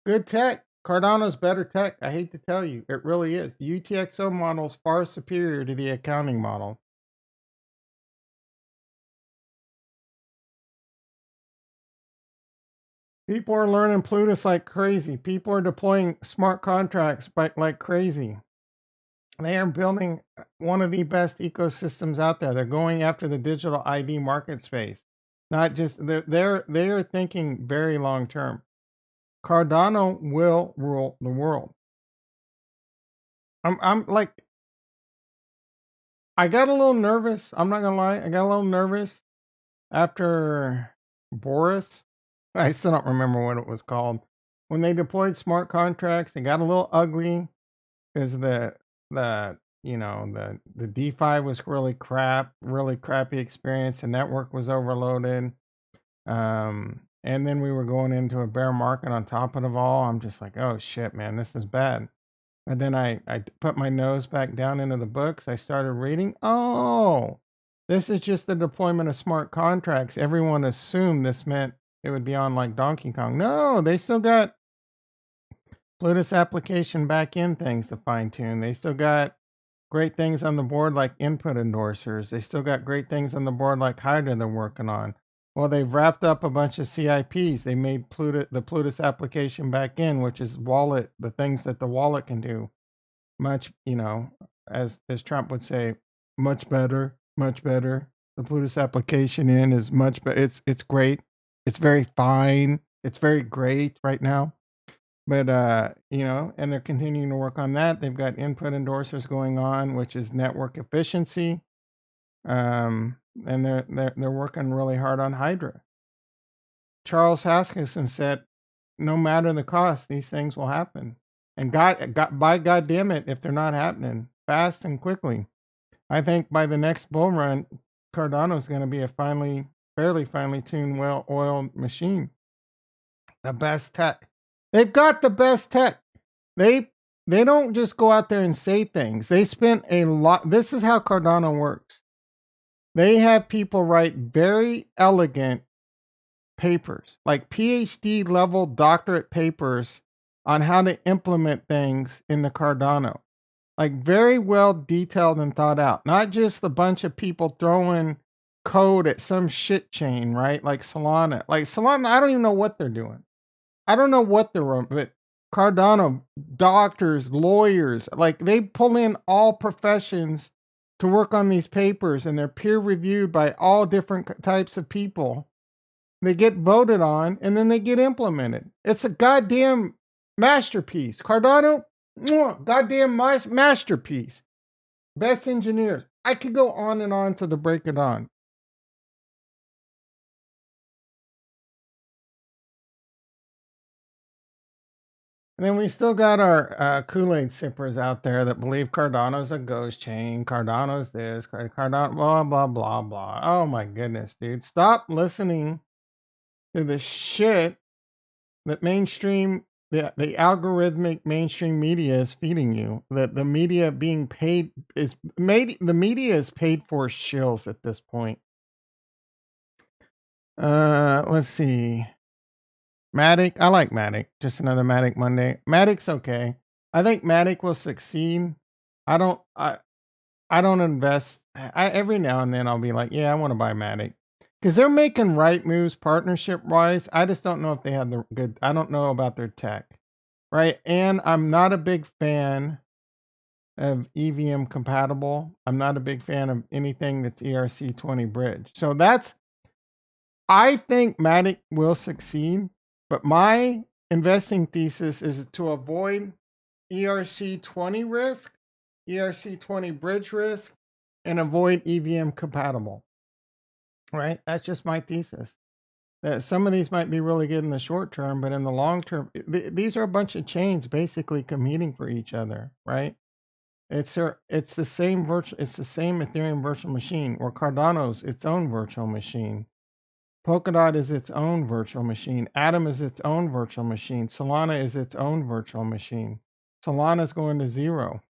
good tech. Cardano's better tech. I hate to tell you, it really is. The UTXO model is far superior to the accounting model. People are learning Plutus like crazy. People are deploying smart contracts like crazy. They are building one of the best ecosystems out there. They're going after the digital ID market space. Not just they are thinking very long term. Cardano will rule the world. I'm like I got a little nervous. I'm not gonna lie. I got a little nervous after Boris. I still don't remember what it was called. When they deployed smart contracts, it got a little ugly because the the DeFi was really crap, really crappy experience. The network was overloaded. And then we were going into a bear market on top of it all. I'm just like, oh shit, man, this is bad. And then I put my nose back down into the books. I started reading. Oh, this is just the deployment of smart contracts. Everyone assumed this meant it would be on like Donkey Kong. No, they still got Plutus application back end things to fine tune. They still got great things on the board like input endorsers. They still got great things on the board like Hydra they're working on. Well, they've wrapped up a bunch of CIPs. They made the Plutus application back in, which is wallet, the things that the wallet can do. Much, as Trump would say, much better, much better. The Plutus application in is much better. It's great. It's very fine. It's very great right now. But and they're continuing to work on that. They've got input endorsers going on, which is network efficiency. And they're working really hard on Hydra. Charles Haskinson said, no matter the cost, these things will happen. And by God damn it, if they're not happening fast and quickly, I think by the next bull run, Cardano's going to be a fairly finely tuned, well-oiled machine. The best tech. They've got the best tech. They don't just go out there and say things. They spent a lot. This is how Cardano works. They have people write very elegant papers, like PhD level doctorate papers on how to implement things in the Cardano. Like very well detailed and thought out. Not just a bunch of people throwing code at some shit chain, right? Like Solana. Like Solana, I don't even know what they're doing. I don't know what they're, but Cardano, doctors, lawyers, like they pull in all professions to work on these papers, and they're peer reviewed by all different types of people. They get voted on, and then they get implemented. It's a goddamn masterpiece. Cardano, goddamn masterpiece. Best engineers. I could go on and on to the break of dawn. And then we still got our Kool-Aid sippers out there that believe Cardano's a ghost chain. Cardano's this, Cardano, blah, blah, blah, blah. Oh my goodness, dude. Stop listening to the shit that the algorithmic mainstream media is feeding you. That the media being paid the media is paid for shills at this point. Let's see. Matic, I like Matic. Just another Matic Monday. Matic's okay. I think Matic will succeed. I don't invest. Every now and then I'll be like, yeah, I want to buy Matic because they're making right moves partnership wise. I just don't know if they have the good. I don't know about their tech, right? And I'm not a big fan of EVM compatible. I'm not a big fan of anything that's ERC20 bridge. So I think Matic will succeed. But my investing thesis is to avoid ERC20 risk, ERC20 bridge risk, and avoid EVM compatible. Right? That's just my thesis. That some of these might be really good in the short term, but in the long term, these are a bunch of chains basically competing for each other, right? It's the same Ethereum virtual machine, or Cardano's its own virtual machine. Polkadot is its own virtual machine. Atom is its own virtual machine. Solana is its own virtual machine. Solana's going to zero.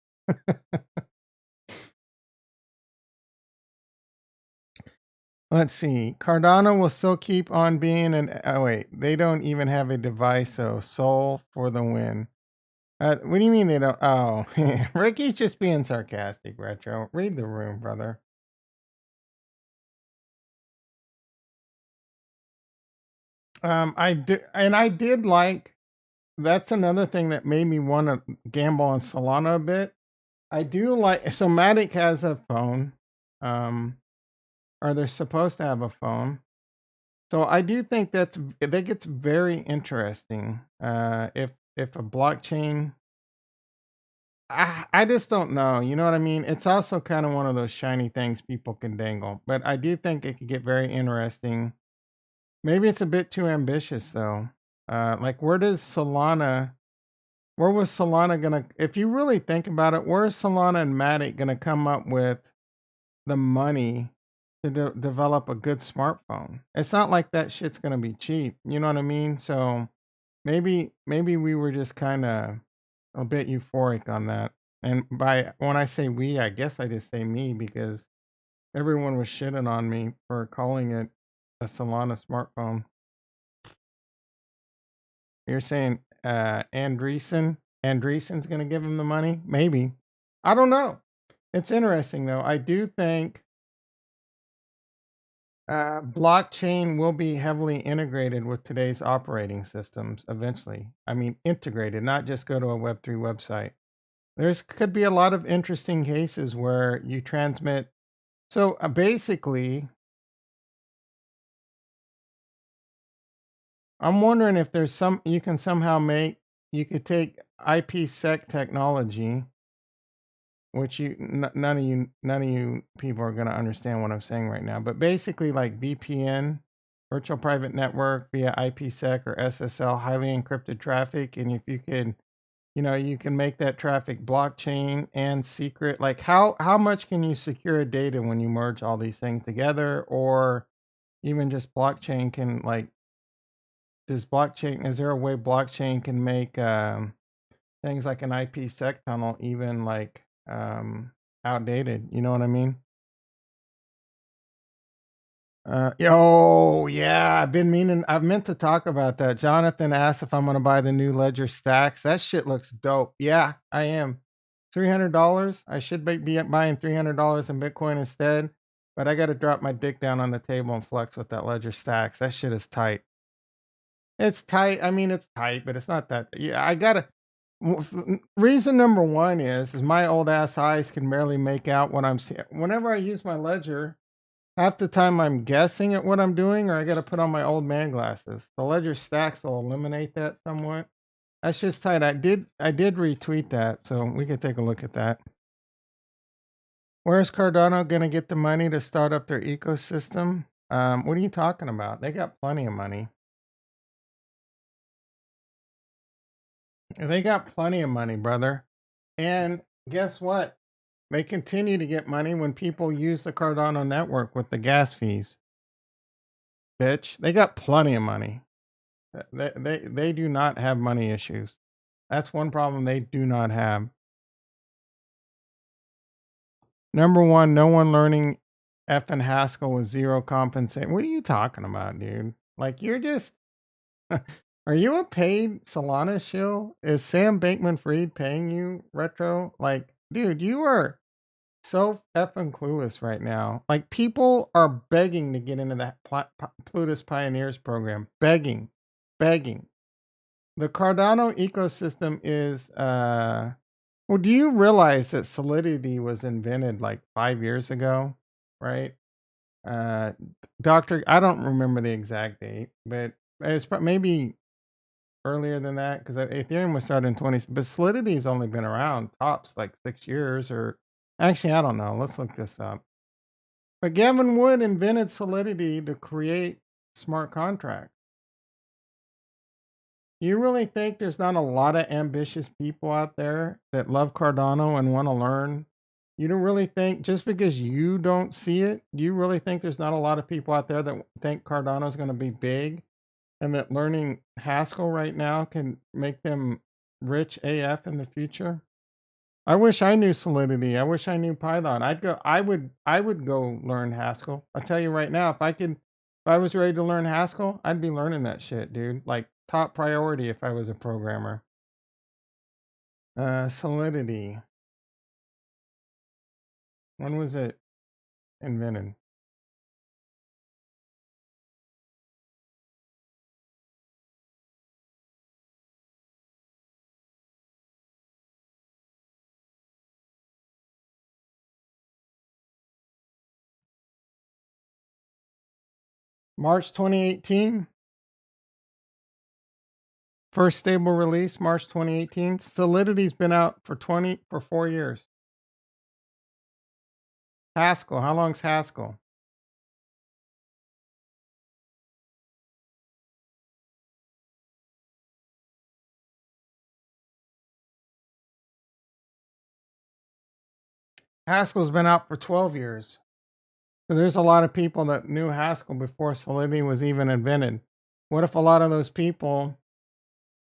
Let's see. Cardano will still keep on being they don't even have a device, so Sol for the win. What do you mean they don't? Oh, Ricky's just being sarcastic, Retro. Read the room, brother. I did like. That's another thing that made me want to gamble on Solana a bit. I do like. So Matic has a phone, or they're supposed to have a phone. So I do think that gets very interesting. If a blockchain, I just don't know. You know what I mean? It's also kind of one of those shiny things people can dangle. But I do think it could get very interesting. Maybe it's a bit too ambitious though. Like where does Solana Where was Solana gonna if you really think about it, where is Solana and Matic gonna come up with the money to develop a good smartphone? It's not like that shit's gonna be cheap. You know what I mean? So maybe we were just kind of a bit euphoric on that. And by when I say we, I guess I just say me because everyone was shitting on me for calling it a Solana smartphone. You're saying Andreessen's going to give him the money? Maybe. I don't know. It's interesting though. I do think blockchain will be heavily integrated with today's operating systems eventually. I mean, integrated, not just go to a Web3 website. There's could be a lot of interesting cases where you transmit. So basically, I'm wondering if there's some you can somehow make you could take IPsec technology, which none of you people are going to understand what I'm saying right now, but basically like VPN, virtual private network via IPsec or SSL, highly encrypted traffic, and if you can, you can make that traffic blockchain and secret. Like how much can you secure data when you merge all these things together, or even just blockchain can like does blockchain is there a way blockchain can make things like an IPsec tunnel even like outdated? You know what I mean? Yo, yeah, I've meant to talk about that. Jonathan asked if I'm gonna buy the new Ledger stacks. That shit looks dope. Yeah, I am. $300. I should be buying $300 in Bitcoin instead, but I got to drop my dick down on the table and flex with that Ledger stacks. That shit is tight. It's tight. I mean, it's tight, but it's not that. Yeah, I gotta. Reason number one is my old ass eyes can barely make out what I'm seeing. Whenever I use my ledger, half the time I'm guessing at what I'm doing, or I got to put on my old man glasses. The ledger stacks will eliminate that somewhat. That's just tight. I did retweet that, so we could take a look at that. Where's Cardano gonna get the money to start up their ecosystem? What are you talking about? They got plenty of money. They got plenty of money, brother. And guess what? They continue to get money when people use the Cardano network with the gas fees. Bitch, they got plenty of money. They do not have money issues. That's one problem they do not have. Number one, no one learning F and Haskell with zero compensation. What are you talking about, dude? Like you're just are you a paid Solana shill? Is Sam Bankman Fried paying you retro? Like, dude, you are so effing clueless right now. Like people are begging to get into that Plutus Pioneers program. Begging. The Cardano ecosystem is well, do you realize that Solidity was invented like 5 years ago? Right? Uh Doctor, I don't remember the exact date, but it's maybe earlier than that because Ethereum was started in 20, but Solidity's only been around tops like 6 years or actually, I don't know. Let's look this up. But Gavin Wood invented Solidity to create smart contracts. You really think there's not a lot of ambitious people out there that love Cardano and want to learn? You don't really think just because you don't see it, do you really think there's not a lot of people out there that think Cardano is going to be big and that learning Haskell right now can make them rich AF in the future? I wish I knew Solidity. I wish I knew Python. I would go learn Haskell. I'll tell you right now, if I was ready to learn Haskell, I'd be learning that shit, dude. Like top priority if I was a programmer. Solidity. When was it invented? March 2018. First stable release, March 2018. Solidity's been out for 4 years. Haskell, how long's Haskell? Haskell's been out for 12 years. So there's a lot of people that knew Haskell before Solidity was even invented. What if a lot of those people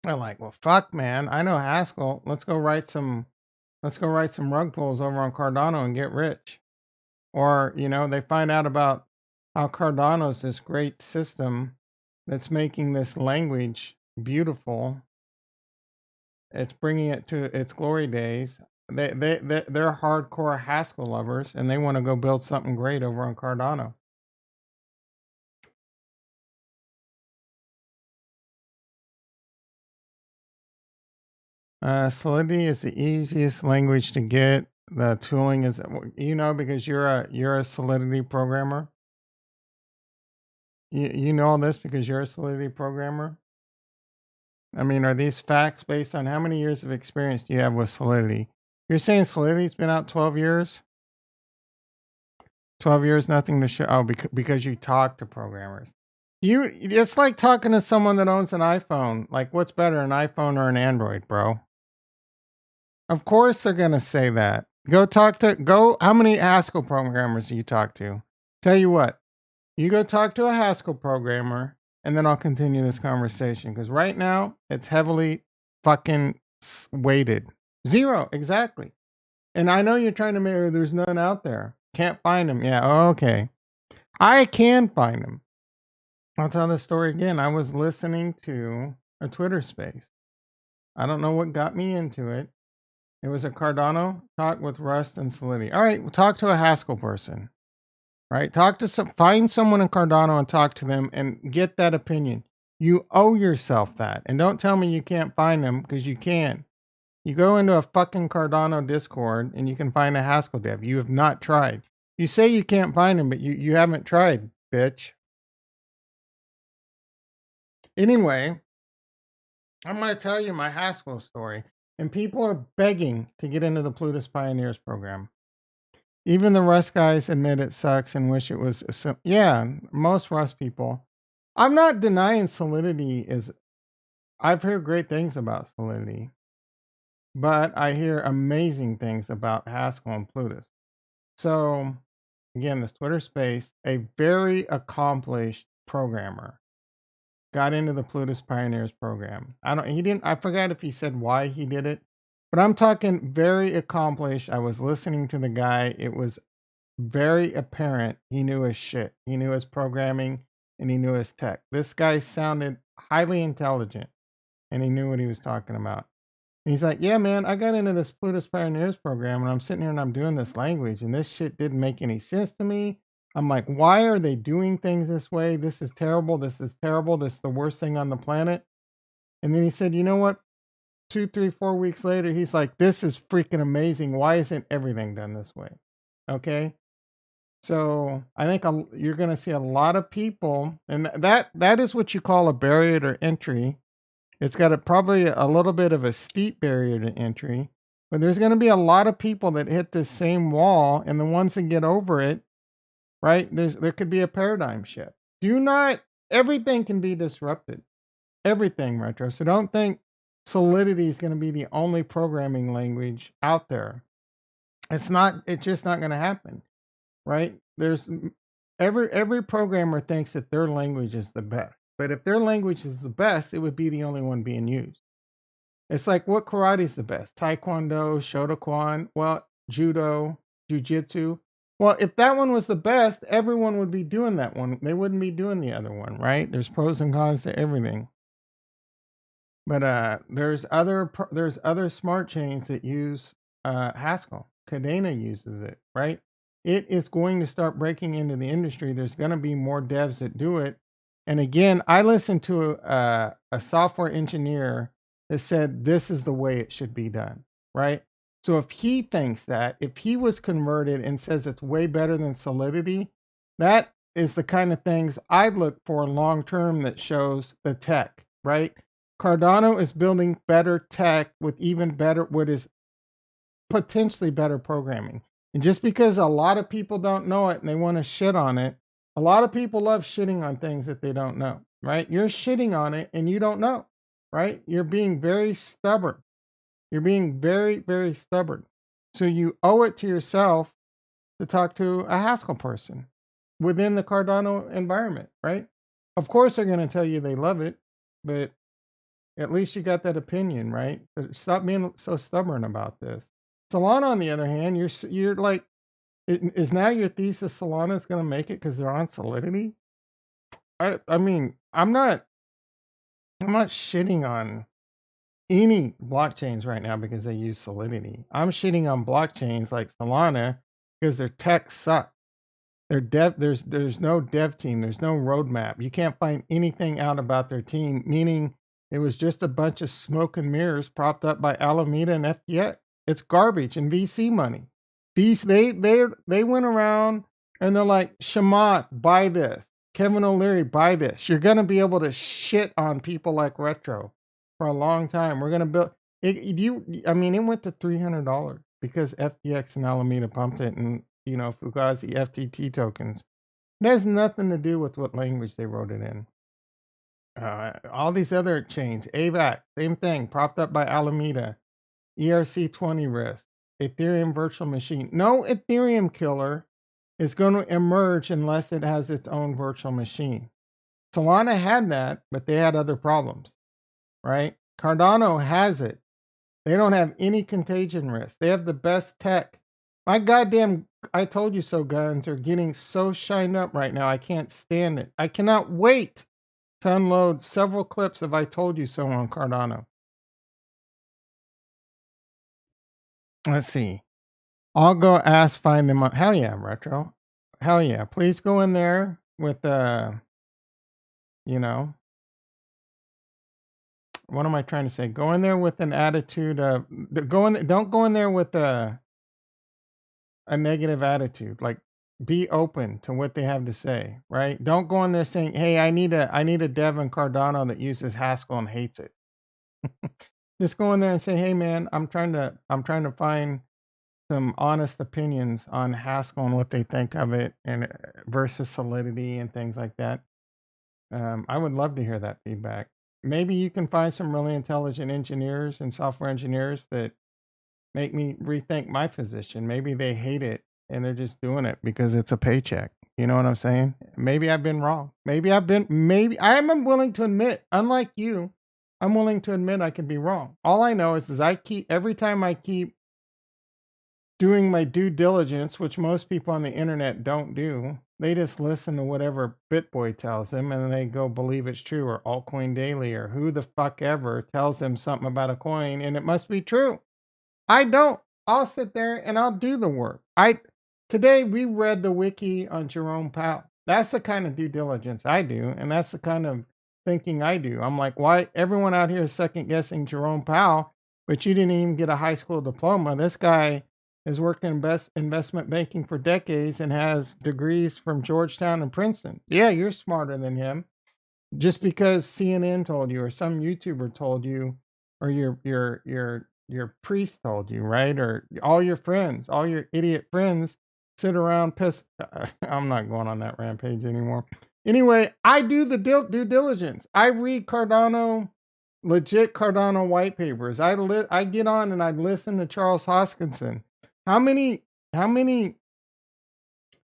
are like, well, fuck, man, I know Haskell. Let's go write some rug pulls over on Cardano and get rich. Or, they find out about how Cardano's this great system that's making this language beautiful. It's bringing it to its glory days. They're hardcore Haskell lovers, and they want to go build something great over on Cardano. Solidity is the easiest language to get. The tooling is, because you're a Solidity programmer. You know all this because you're a Solidity programmer. I mean, are these facts based on how many years of experience do you have with Solidity? You're saying Solidity's been out 12 years? 12 years, nothing to show. Oh, because you talk to programmers. It's like talking to someone that owns an iPhone. Like, what's better, an iPhone or an Android, bro? Of course they're gonna say that. How many Haskell programmers do you talk to? Tell you what, you go talk to a Haskell programmer, and then I'll continue this conversation. Because right now, it's heavily fucking weighted. Zero, exactly. And I know you're trying to make, there's none out there. Can't find them. Yeah, okay. I can find them. I'll tell this story again. I was listening to a Twitter space. I don't know what got me into it. It was a Cardano talk with Rust and Solidity. All right, we'll talk to a Haskell person. Right? Find someone in Cardano and talk to them and get that opinion. You owe yourself that. And don't tell me you can't find them, because you can. You go into a fucking Cardano Discord and you can find a Haskell dev. You have not tried. You say you can't find them, but you haven't tried, bitch. Anyway, I'm going to tell you my Haskell story. And people are begging to get into the Plutus Pioneers program. Even the Rust guys admit it sucks and wish it was. Yeah, most Rust people. I'm not denying Solidity is. I've heard great things about Solidity, but I hear amazing things about Haskell and Plutus. So, again, this Twitter space, a very accomplished programmer got into the Plutus Pioneers program. I forgot if he said why he did it, but I'm talking very accomplished. I was listening to the guy. It was very apparent he knew his shit. He knew his programming and he knew his tech. This guy sounded highly intelligent and he knew what he was talking about. And he's like, yeah, man, I got into this Plutus Pioneers program and I'm sitting here and I'm doing this language and this shit didn't make any sense to me. I'm like, why are they doing things this way? This is terrible. This is terrible. This is the worst thing on the planet. And then he said, you know what? 2, 3, 4 weeks later, he's like, this is freaking amazing. Why isn't everything done this way? Okay. So I think you're going to see a lot of people, and that is what you call a barrier to entry. It's got probably a little bit of a steep barrier to entry, but there's going to be a lot of people that hit this same wall, and the ones that get over it, right? There could be a paradigm shift. Everything can be disrupted. Everything, Retro. So don't think Solidity is going to be the only programming language out there. It's not. It's just not going to happen. Right? There's every programmer thinks that their language is the best. But if their language is the best, it would be the only one being used. It's like, what karate is the best? Taekwondo, Shotokan, judo, jujitsu. Well, if that one was the best, everyone would be doing that one. They wouldn't be doing the other one, right? There's pros and cons to everything. But there's other smart chains that use Haskell. Cadena uses it, right? It is going to start breaking into the industry. There's going to be more devs that do it. And again, I listened to a software engineer that said this is the way it should be done, right? So if he thinks that, if he was converted and says it's way better than Solidity, that is the kind of things I'd look for long term that shows the tech, right? Cardano is building better tech with even better, what is potentially better programming. And just because a lot of people don't know it and they want to shit on it, a lot of people love shitting on things that they don't know, right? You're shitting on it and you don't know, right? You're being very stubborn. You're being very, very stubborn. So you owe it to yourself to talk to a Haskell person within the Cardano environment, right? Of course, they're going to tell you they love it, but at least you got that opinion, right? Stop being so stubborn about this. Solana, on the other hand, you're like, is now your thesis Solana is going to make it because they're on Solidity? I mean, I'm not shitting on any blockchains right now because they use Solidity. I'm shitting on blockchains like Solana because their tech sucks. There's no dev team, there's no roadmap. You can't find anything out about their team, meaning it was just a bunch of smoke and mirrors propped up by Alameda and FTX. It's garbage and VC money. They went around and they're like, Shamat, buy this. Kevin O'Leary, buy this. You're gonna be able to shit on people like Retro for a long time. We're gonna build it. I mean, it went to $300 because FTX and Alameda pumped it, and Fugazi FTT tokens. It has nothing to do with what language they wrote it in. All these other chains, AVAC, same thing, propped up by Alameda, ERC20 risk, Ethereum virtual machine. No Ethereum killer is going to emerge unless it has its own virtual machine. Solana had that, but they had other problems, right? Cardano has it. They don't have any contagion risk. They have the best tech. My goddamn I told you so guns are getting so shined up right now. I can't stand it. I cannot wait to unload several clips of I told you so on Cardano. Let's see. I'll go ask, find them. Hell yeah, Retro. Hell yeah. Please go in there with, you know, what am I trying to say? Go in there with an attitude of, don't go in there with a negative attitude. Like, be open to what they have to say, right? Don't go in there saying, hey, I need a dev in Cardano that uses Haskell and hates it. Just go in there and say, hey man, I'm trying to find some honest opinions on Haskell and what they think of it, and versus Solidity and things like that. I would love to hear that feedback. Maybe you can find some really intelligent engineers and software engineers that make me rethink my position. Maybe they hate it and they're just doing it because it's a paycheck. You know what I'm saying? Maybe I've been wrong. Maybe I am willing to admit, unlike you, I'm willing to admit I could be wrong. All I know is every time I keep doing my due diligence, which most people on the internet don't do. They just listen to whatever BitBoy tells them and then they go believe it's true, or Altcoin Daily, or who the fuck ever tells them something about a coin and it must be true. I don't. I'll sit there and I'll do the work. Today we read the wiki on Jerome Powell. That's the kind of due diligence I do, and that's the kind of thinking I do. I'm like, why everyone out here is second guessing Jerome Powell, but you didn't even get a high school diploma. This guy has worked in investment banking for decades and has degrees from Georgetown and Princeton. Yeah, you're smarter than him. Just because CNN told you, or some YouTuber told you, or your priest told you, right? Or all your friends, all your idiot friends sit around pissed. I'm not going on that rampage anymore. Anyway, I do the due diligence. I read Cardano, legit Cardano white papers. I get on and I listen to Charles Hoskinson. How many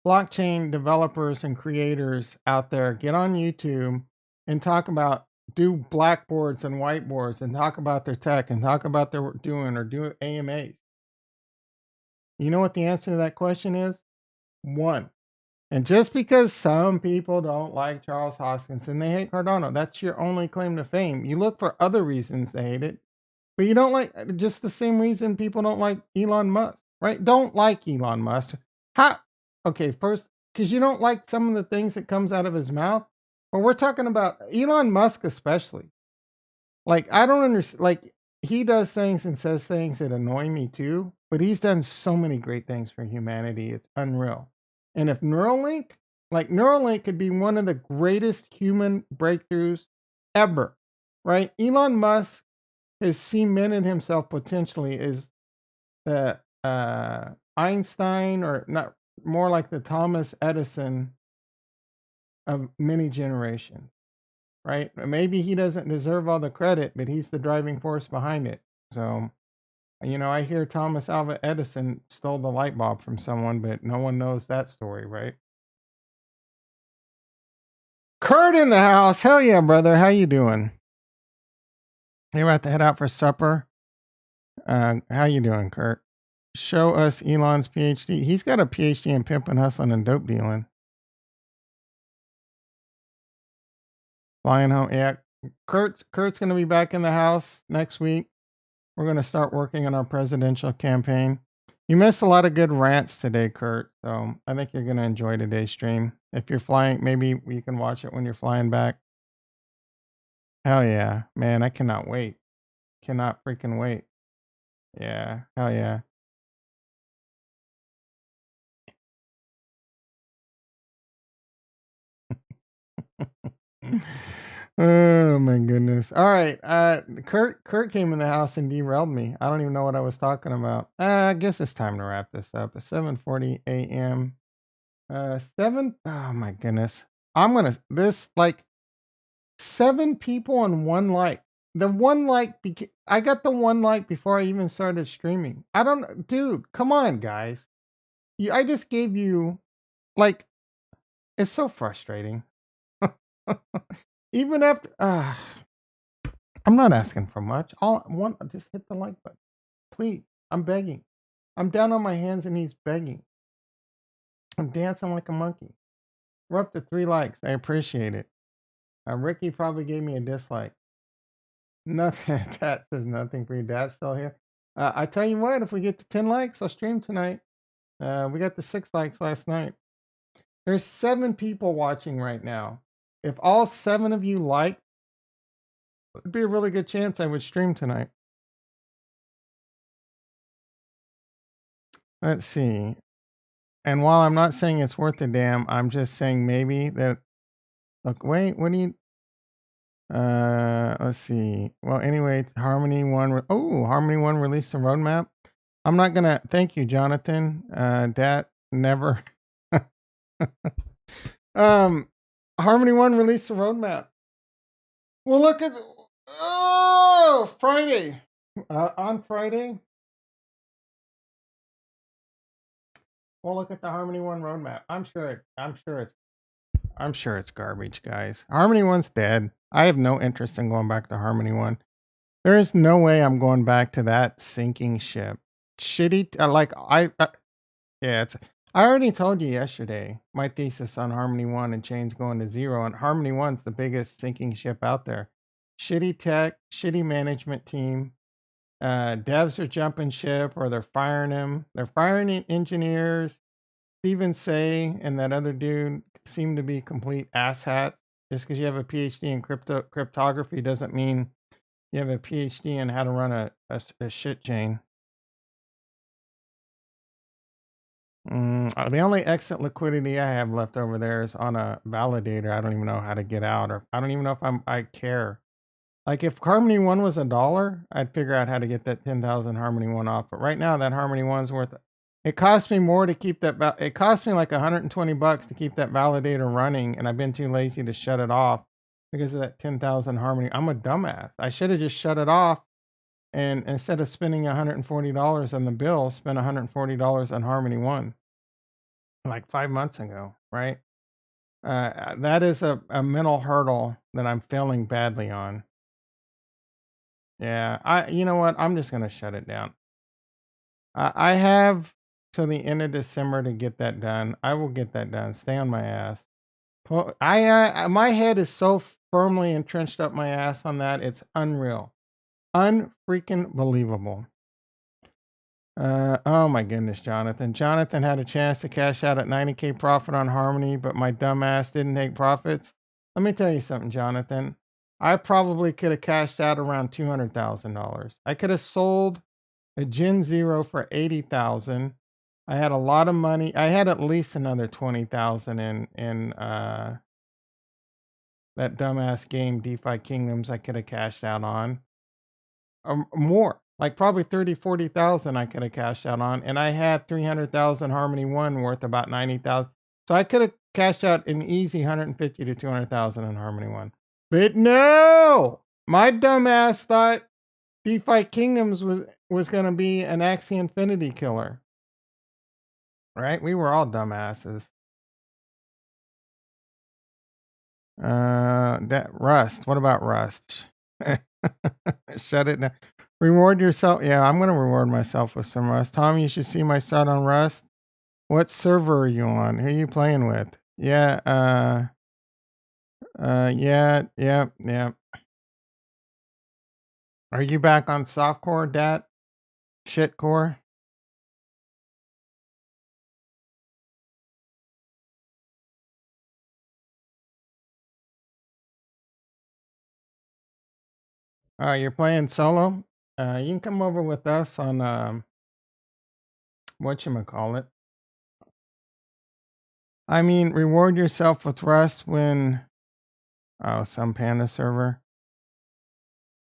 blockchain developers and creators out there get on YouTube and do blackboards and whiteboards and talk about their tech and talk about their doing or do AMAs? You know what the answer to that question is? One. And just because some people don't like Charles Hoskinson, they hate Cardano. That's your only claim to fame. You look for other reasons they hate it, but you don't like just the same reason people don't like Elon Musk, right? Don't like Elon Musk. How? Okay, first, because you don't like some of the things that comes out of his mouth. Well, we're talking about Elon Musk especially. Like, I don't understand. Like, he does things and says things that annoy me too, but he's done so many great things for humanity. It's unreal. And if Neuralink could be one of the greatest human breakthroughs ever, right? Elon Musk has cemented himself potentially as the Einstein, or not, more like the Thomas Edison of many generations, right? Maybe he doesn't deserve all the credit, but he's the driving force behind it. So You know, I hear Thomas Alva Edison stole the light bulb from someone, but no one knows that story, right? Kurt in the house. Hell yeah, brother. How you doing? You about to head out for supper? How you doing, Kurt? Show us Elon's PhD. He's got a PhD in pimping, hustling, and dope dealing. Flying home. Yeah, Kurt's gonna be back in the house next week. We're gonna start working on our presidential campaign. You missed a lot of good rants today, Kurt. So I think you're gonna enjoy today's stream. If you're flying, maybe you can watch it when you're flying back. Hell yeah, man! I cannot wait. Cannot freaking wait. Yeah, hell yeah. Oh my goodness. All right. Kurt came in the house and derailed me. I don't even know what I was talking about. I guess it's time to wrap this up. It's 7:40 a.m. 7 Oh my goodness. I'm going to this like 7 people and 1 like. The 1 like I got the 1 like before I even started streaming. I don't dude, come on guys. I just gave you like it's so frustrating. Even after I'm not asking for much. All one just hit the like button. Please. I'm begging. I'm down on my hands and knees begging. I'm dancing like a monkey. We're up to 3 likes. I appreciate it. Ricky probably gave me a dislike. Nothing. Dad says nothing for you. Dad's still here. I tell you what, if we get to 10 likes, I'll stream tonight. We got the 6 likes last night. There's 7 people watching right now. If all 7 of you like, it'd be a really good chance I would stream tonight. Let's see. And while I'm not saying it's worth a damn, I'm just saying maybe that. Look, wait, what do you? Let's see. Well, anyway, Harmony One. Harmony One released a roadmap. I'm not gonna. Thank you, Jonathan. Dat never. um, Harmony One released a roadmap. Well, look at. Friday. On Friday. Well, look at the Harmony One roadmap. I'm sure it's garbage, guys. Harmony One's dead. I have no interest in going back to Harmony One. There is no way I'm going back to that sinking ship. Shitty. Yeah. I already told you yesterday my thesis on Harmony One and chains going to zero, and Harmony One's the biggest sinking ship out there. Shitty tech, shitty management team. Devs are jumping ship or they're firing him. They're firing engineers. Steven Say and that other dude seem to be complete asshats. Just because you have a PhD in cryptography doesn't mean you have a PhD in how to run a shit chain. The only exit liquidity I have left over there is on a validator. I don't even know how to get out, or I don't even know if I care. Like if Harmony One was $1, I'd figure out how to get that 10,000 Harmony One off. But right now, that Harmony One's worth. It cost me more to keep that. It cost me like $120 to keep that validator running, and I've been too lazy to shut it off because of that 10,000 Harmony. I'm a dumbass. I should have just shut it off, and instead of spending $140 on the bill, spend $140 on Harmony One, like 5 months ago, right? That is a mental hurdle that I'm failing badly on. Yeah, you know what? I'm just gonna shut it down. I have till the end of December to get that done. I will get that done. Stay on my ass. My head is so firmly entrenched up my ass on that. It's unreal, unfreaking believable. Oh my goodness, Jonathan. Jonathan had a chance to cash out at 90K profit on Harmony, but my dumb ass didn't take profits. Let me tell you something, Jonathan. I probably could have cashed out around $200,000. I could have sold a Gen Zero for 80,000. I had a lot of money. I had at least another 20,000 in that dumbass game DeFi Kingdoms I could have cashed out on. More. Like probably 30, 40,000 I could have cashed out on, and I had 300,000 Harmony One worth about 90,000. So I could have cashed out an easy 150 to 200,000 in Harmony One. But no, my dumb ass thought DeFi Kingdoms was going to be an Axie Infinity killer, right? We were all dumbasses. That Rust. What about Rust? Shut it down. Reward yourself. Yeah, I'm gonna reward myself with some Rust. Tom, you should see my start on Rust. What server are you on? Who are you playing with? Yeah, yeah. Are you back on softcore, Dat? Shitcore? You're playing solo? You can come over with us on whatchamacallit. I mean, reward yourself with Rust when some panda server.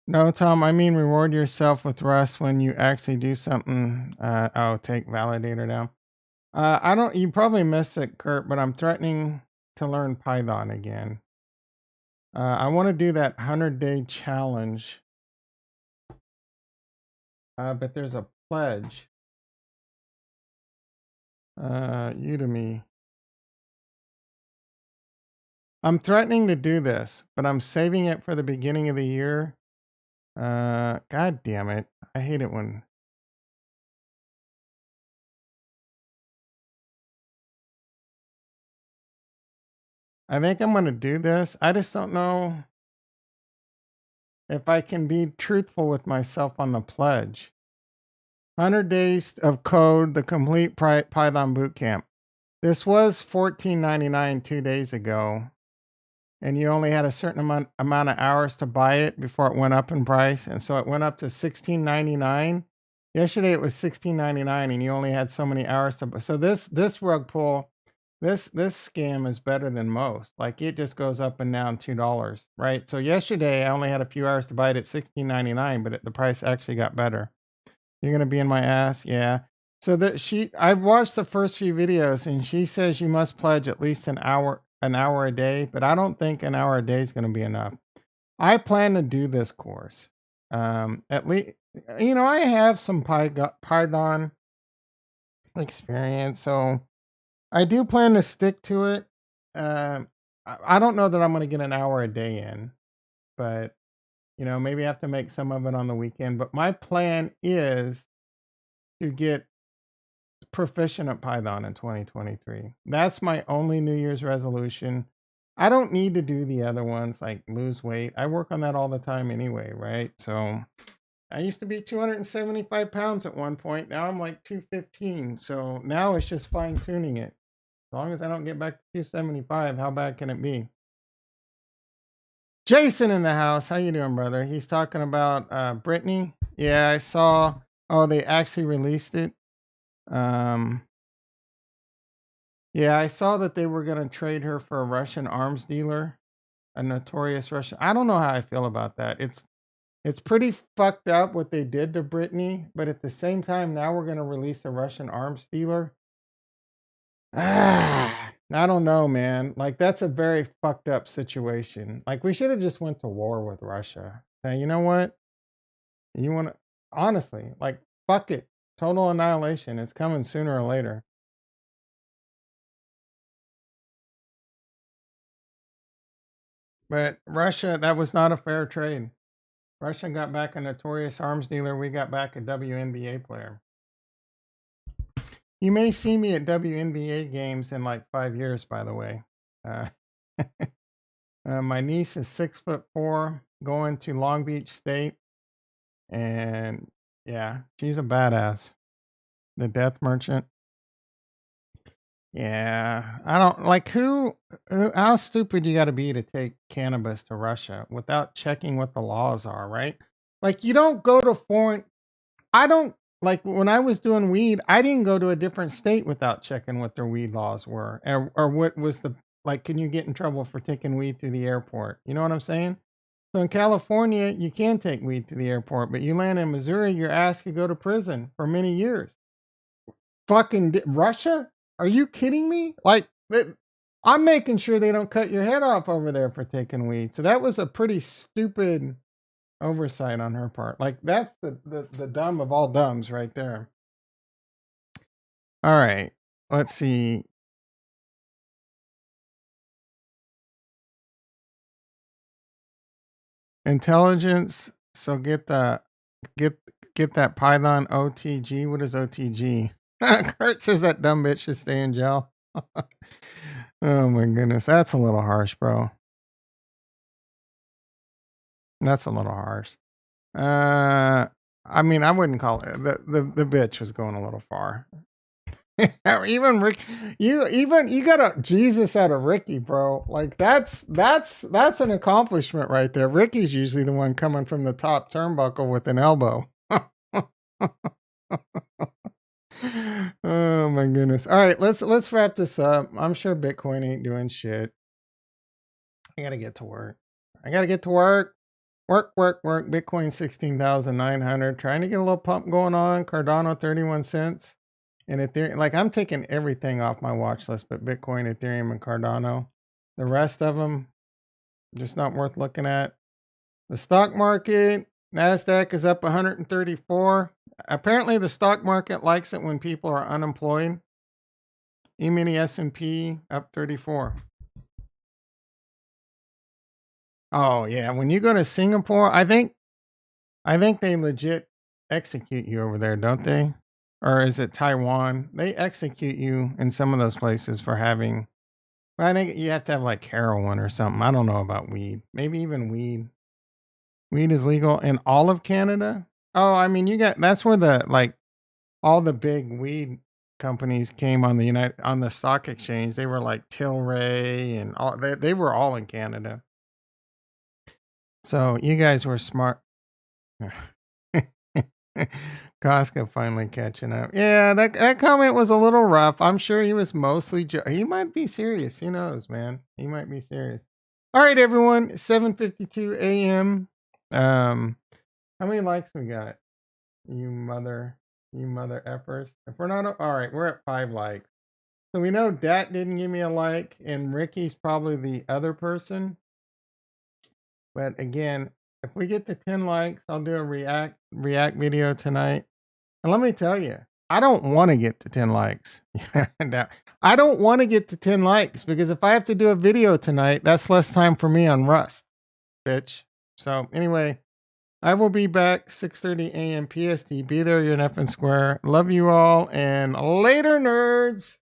No, Tom, I mean reward yourself with Rust when you actually do something. Take validator down. I don't you probably missed it, Kurt, but I'm threatening to learn Python again. I want to do that 100-day challenge. But there's a pledge. Udemy. I'm threatening to do this, but I'm saving it for the beginning of the year. God damn it. I hate it when I think I'm going to do this. I just don't know if I can be truthful with myself on the pledge. 100 days of code, the complete Python bootcamp. This was $14.99 2 days ago, and you only had a certain amount of hours to buy it before it went up in price, and so it went up to $16.99. Yesterday it was $16.99, and you only had so many hours to buy. So this rug pull, this scam is better than most. Like it just goes up and down $2, right? So yesterday I only had a few hours to buy it at $16.99, but the price actually got better. You're gonna be in my ass, yeah. So I've watched the first few videos, and she says you must pledge at least an hour a day, but I don't think an hour a day is gonna be enough. I plan to do this course. At least, I have some Python experience, so I do plan to stick to it. I don't know that I'm gonna get an hour a day in, but maybe I have to make some of it on the weekend. But my plan is to get proficient at Python in 2023. That's my only New Year's resolution. I don't need to do the other ones like lose weight. I work on that all the time anyway, right? So I used to be 275 pounds at one point. Now I'm like 215. So now it's just fine tuning it. As long as I don't get back to 275, how bad can it be? Jason in the house. How you doing, brother? He's talking about Brittany. Yeah, I saw. Oh, they actually released it. Yeah, I saw that they were gonna trade her for a Russian arms dealer, a notorious Russian. I don't know how I feel about that. It's pretty fucked up what they did to Brittany, but at the same time, now we're gonna release a Russian arms dealer. I don't know, man. Like that's a very fucked up situation. Like we should have just went to war with Russia. Now, you know what? You want to honestly, like fuck it. Total annihilation. It's coming sooner or later. But Russia, that was not a fair trade. Russia got back a notorious arms dealer. We got back a WNBA player. You may see me at WNBA games in like 5 years, by the way. Uh, my niece is 6'4", going to Long Beach State. And yeah, she's a badass. The Death Merchant. Yeah, I don't like how stupid you got to be to take cannabis to Russia without checking what the laws are, right? Like you don't go to foreign I don't like when I was doing weed, I didn't go to a different state without checking what their weed laws were or what was the like can you get in trouble for taking weed through the airport? You know what I'm saying? So in California, you can take weed to the airport, but you land in Missouri, your ass could go to prison for many years. Russia? Are you kidding me? Like, I'm making sure they don't cut your head off over there for taking weed. So that was a pretty stupid Oversight on her part. Like that's the dumb of all dumbs right there. All right. Let's see. Intelligence. So get get that Python OTG. What is OTG? Kurt says that dumb bitch should stay in jail. Oh my goodness. That's a little harsh, bro. That's a little harsh. I mean, I wouldn't call it the bitch was going a little far. Even Rick, you got a Jesus out of Ricky, bro. Like that's an accomplishment right there. Ricky's usually the one coming from the top turnbuckle with an elbow. Oh my goodness. All right, let's wrap this up. I'm sure Bitcoin ain't doing shit. I gotta get to work. Work. Bitcoin 16,900. Trying to get a little pump going on. Cardano 31 cents. And Ethereum, like I'm taking everything off my watch list, but Bitcoin, Ethereum, and Cardano. The rest of them, just not worth looking at. The stock market, NASDAQ is up 134. Apparently the stock market likes it when people are unemployed. E-mini S&P up 34. Oh yeah, when you go to Singapore, I think they legit execute you over there, don't they? Or is it Taiwan? They execute you in some of those places for having. Well, I think you have to have like heroin or something. I don't know about weed. Maybe even weed. Weed is legal in all of Canada. Oh, I mean, that's where the like all the big weed companies came on the stock exchange. They were like Tilray and all. They were all in Canada. So you guys were smart. Costco finally catching up. Yeah, that comment was a little rough. I'm sure he was mostly he might be serious. Who knows, man? He might be serious. All right, everyone. 7:52 a.m. How many likes we got? You mother effers. If we're not all right, we're at 5 likes. So we know Dat didn't give me a like, and Ricky's probably the other person. But again, if we get to 10 likes, I'll do a react video tonight. And let me tell you, I don't want to get to 10 likes. I don't want to get to 10 likes because if I have to do a video tonight, that's less time for me on Rust, bitch. So anyway, I will be back 6:30 a.m. PST. Be there, you're an effing square. Love you all, and later, nerds.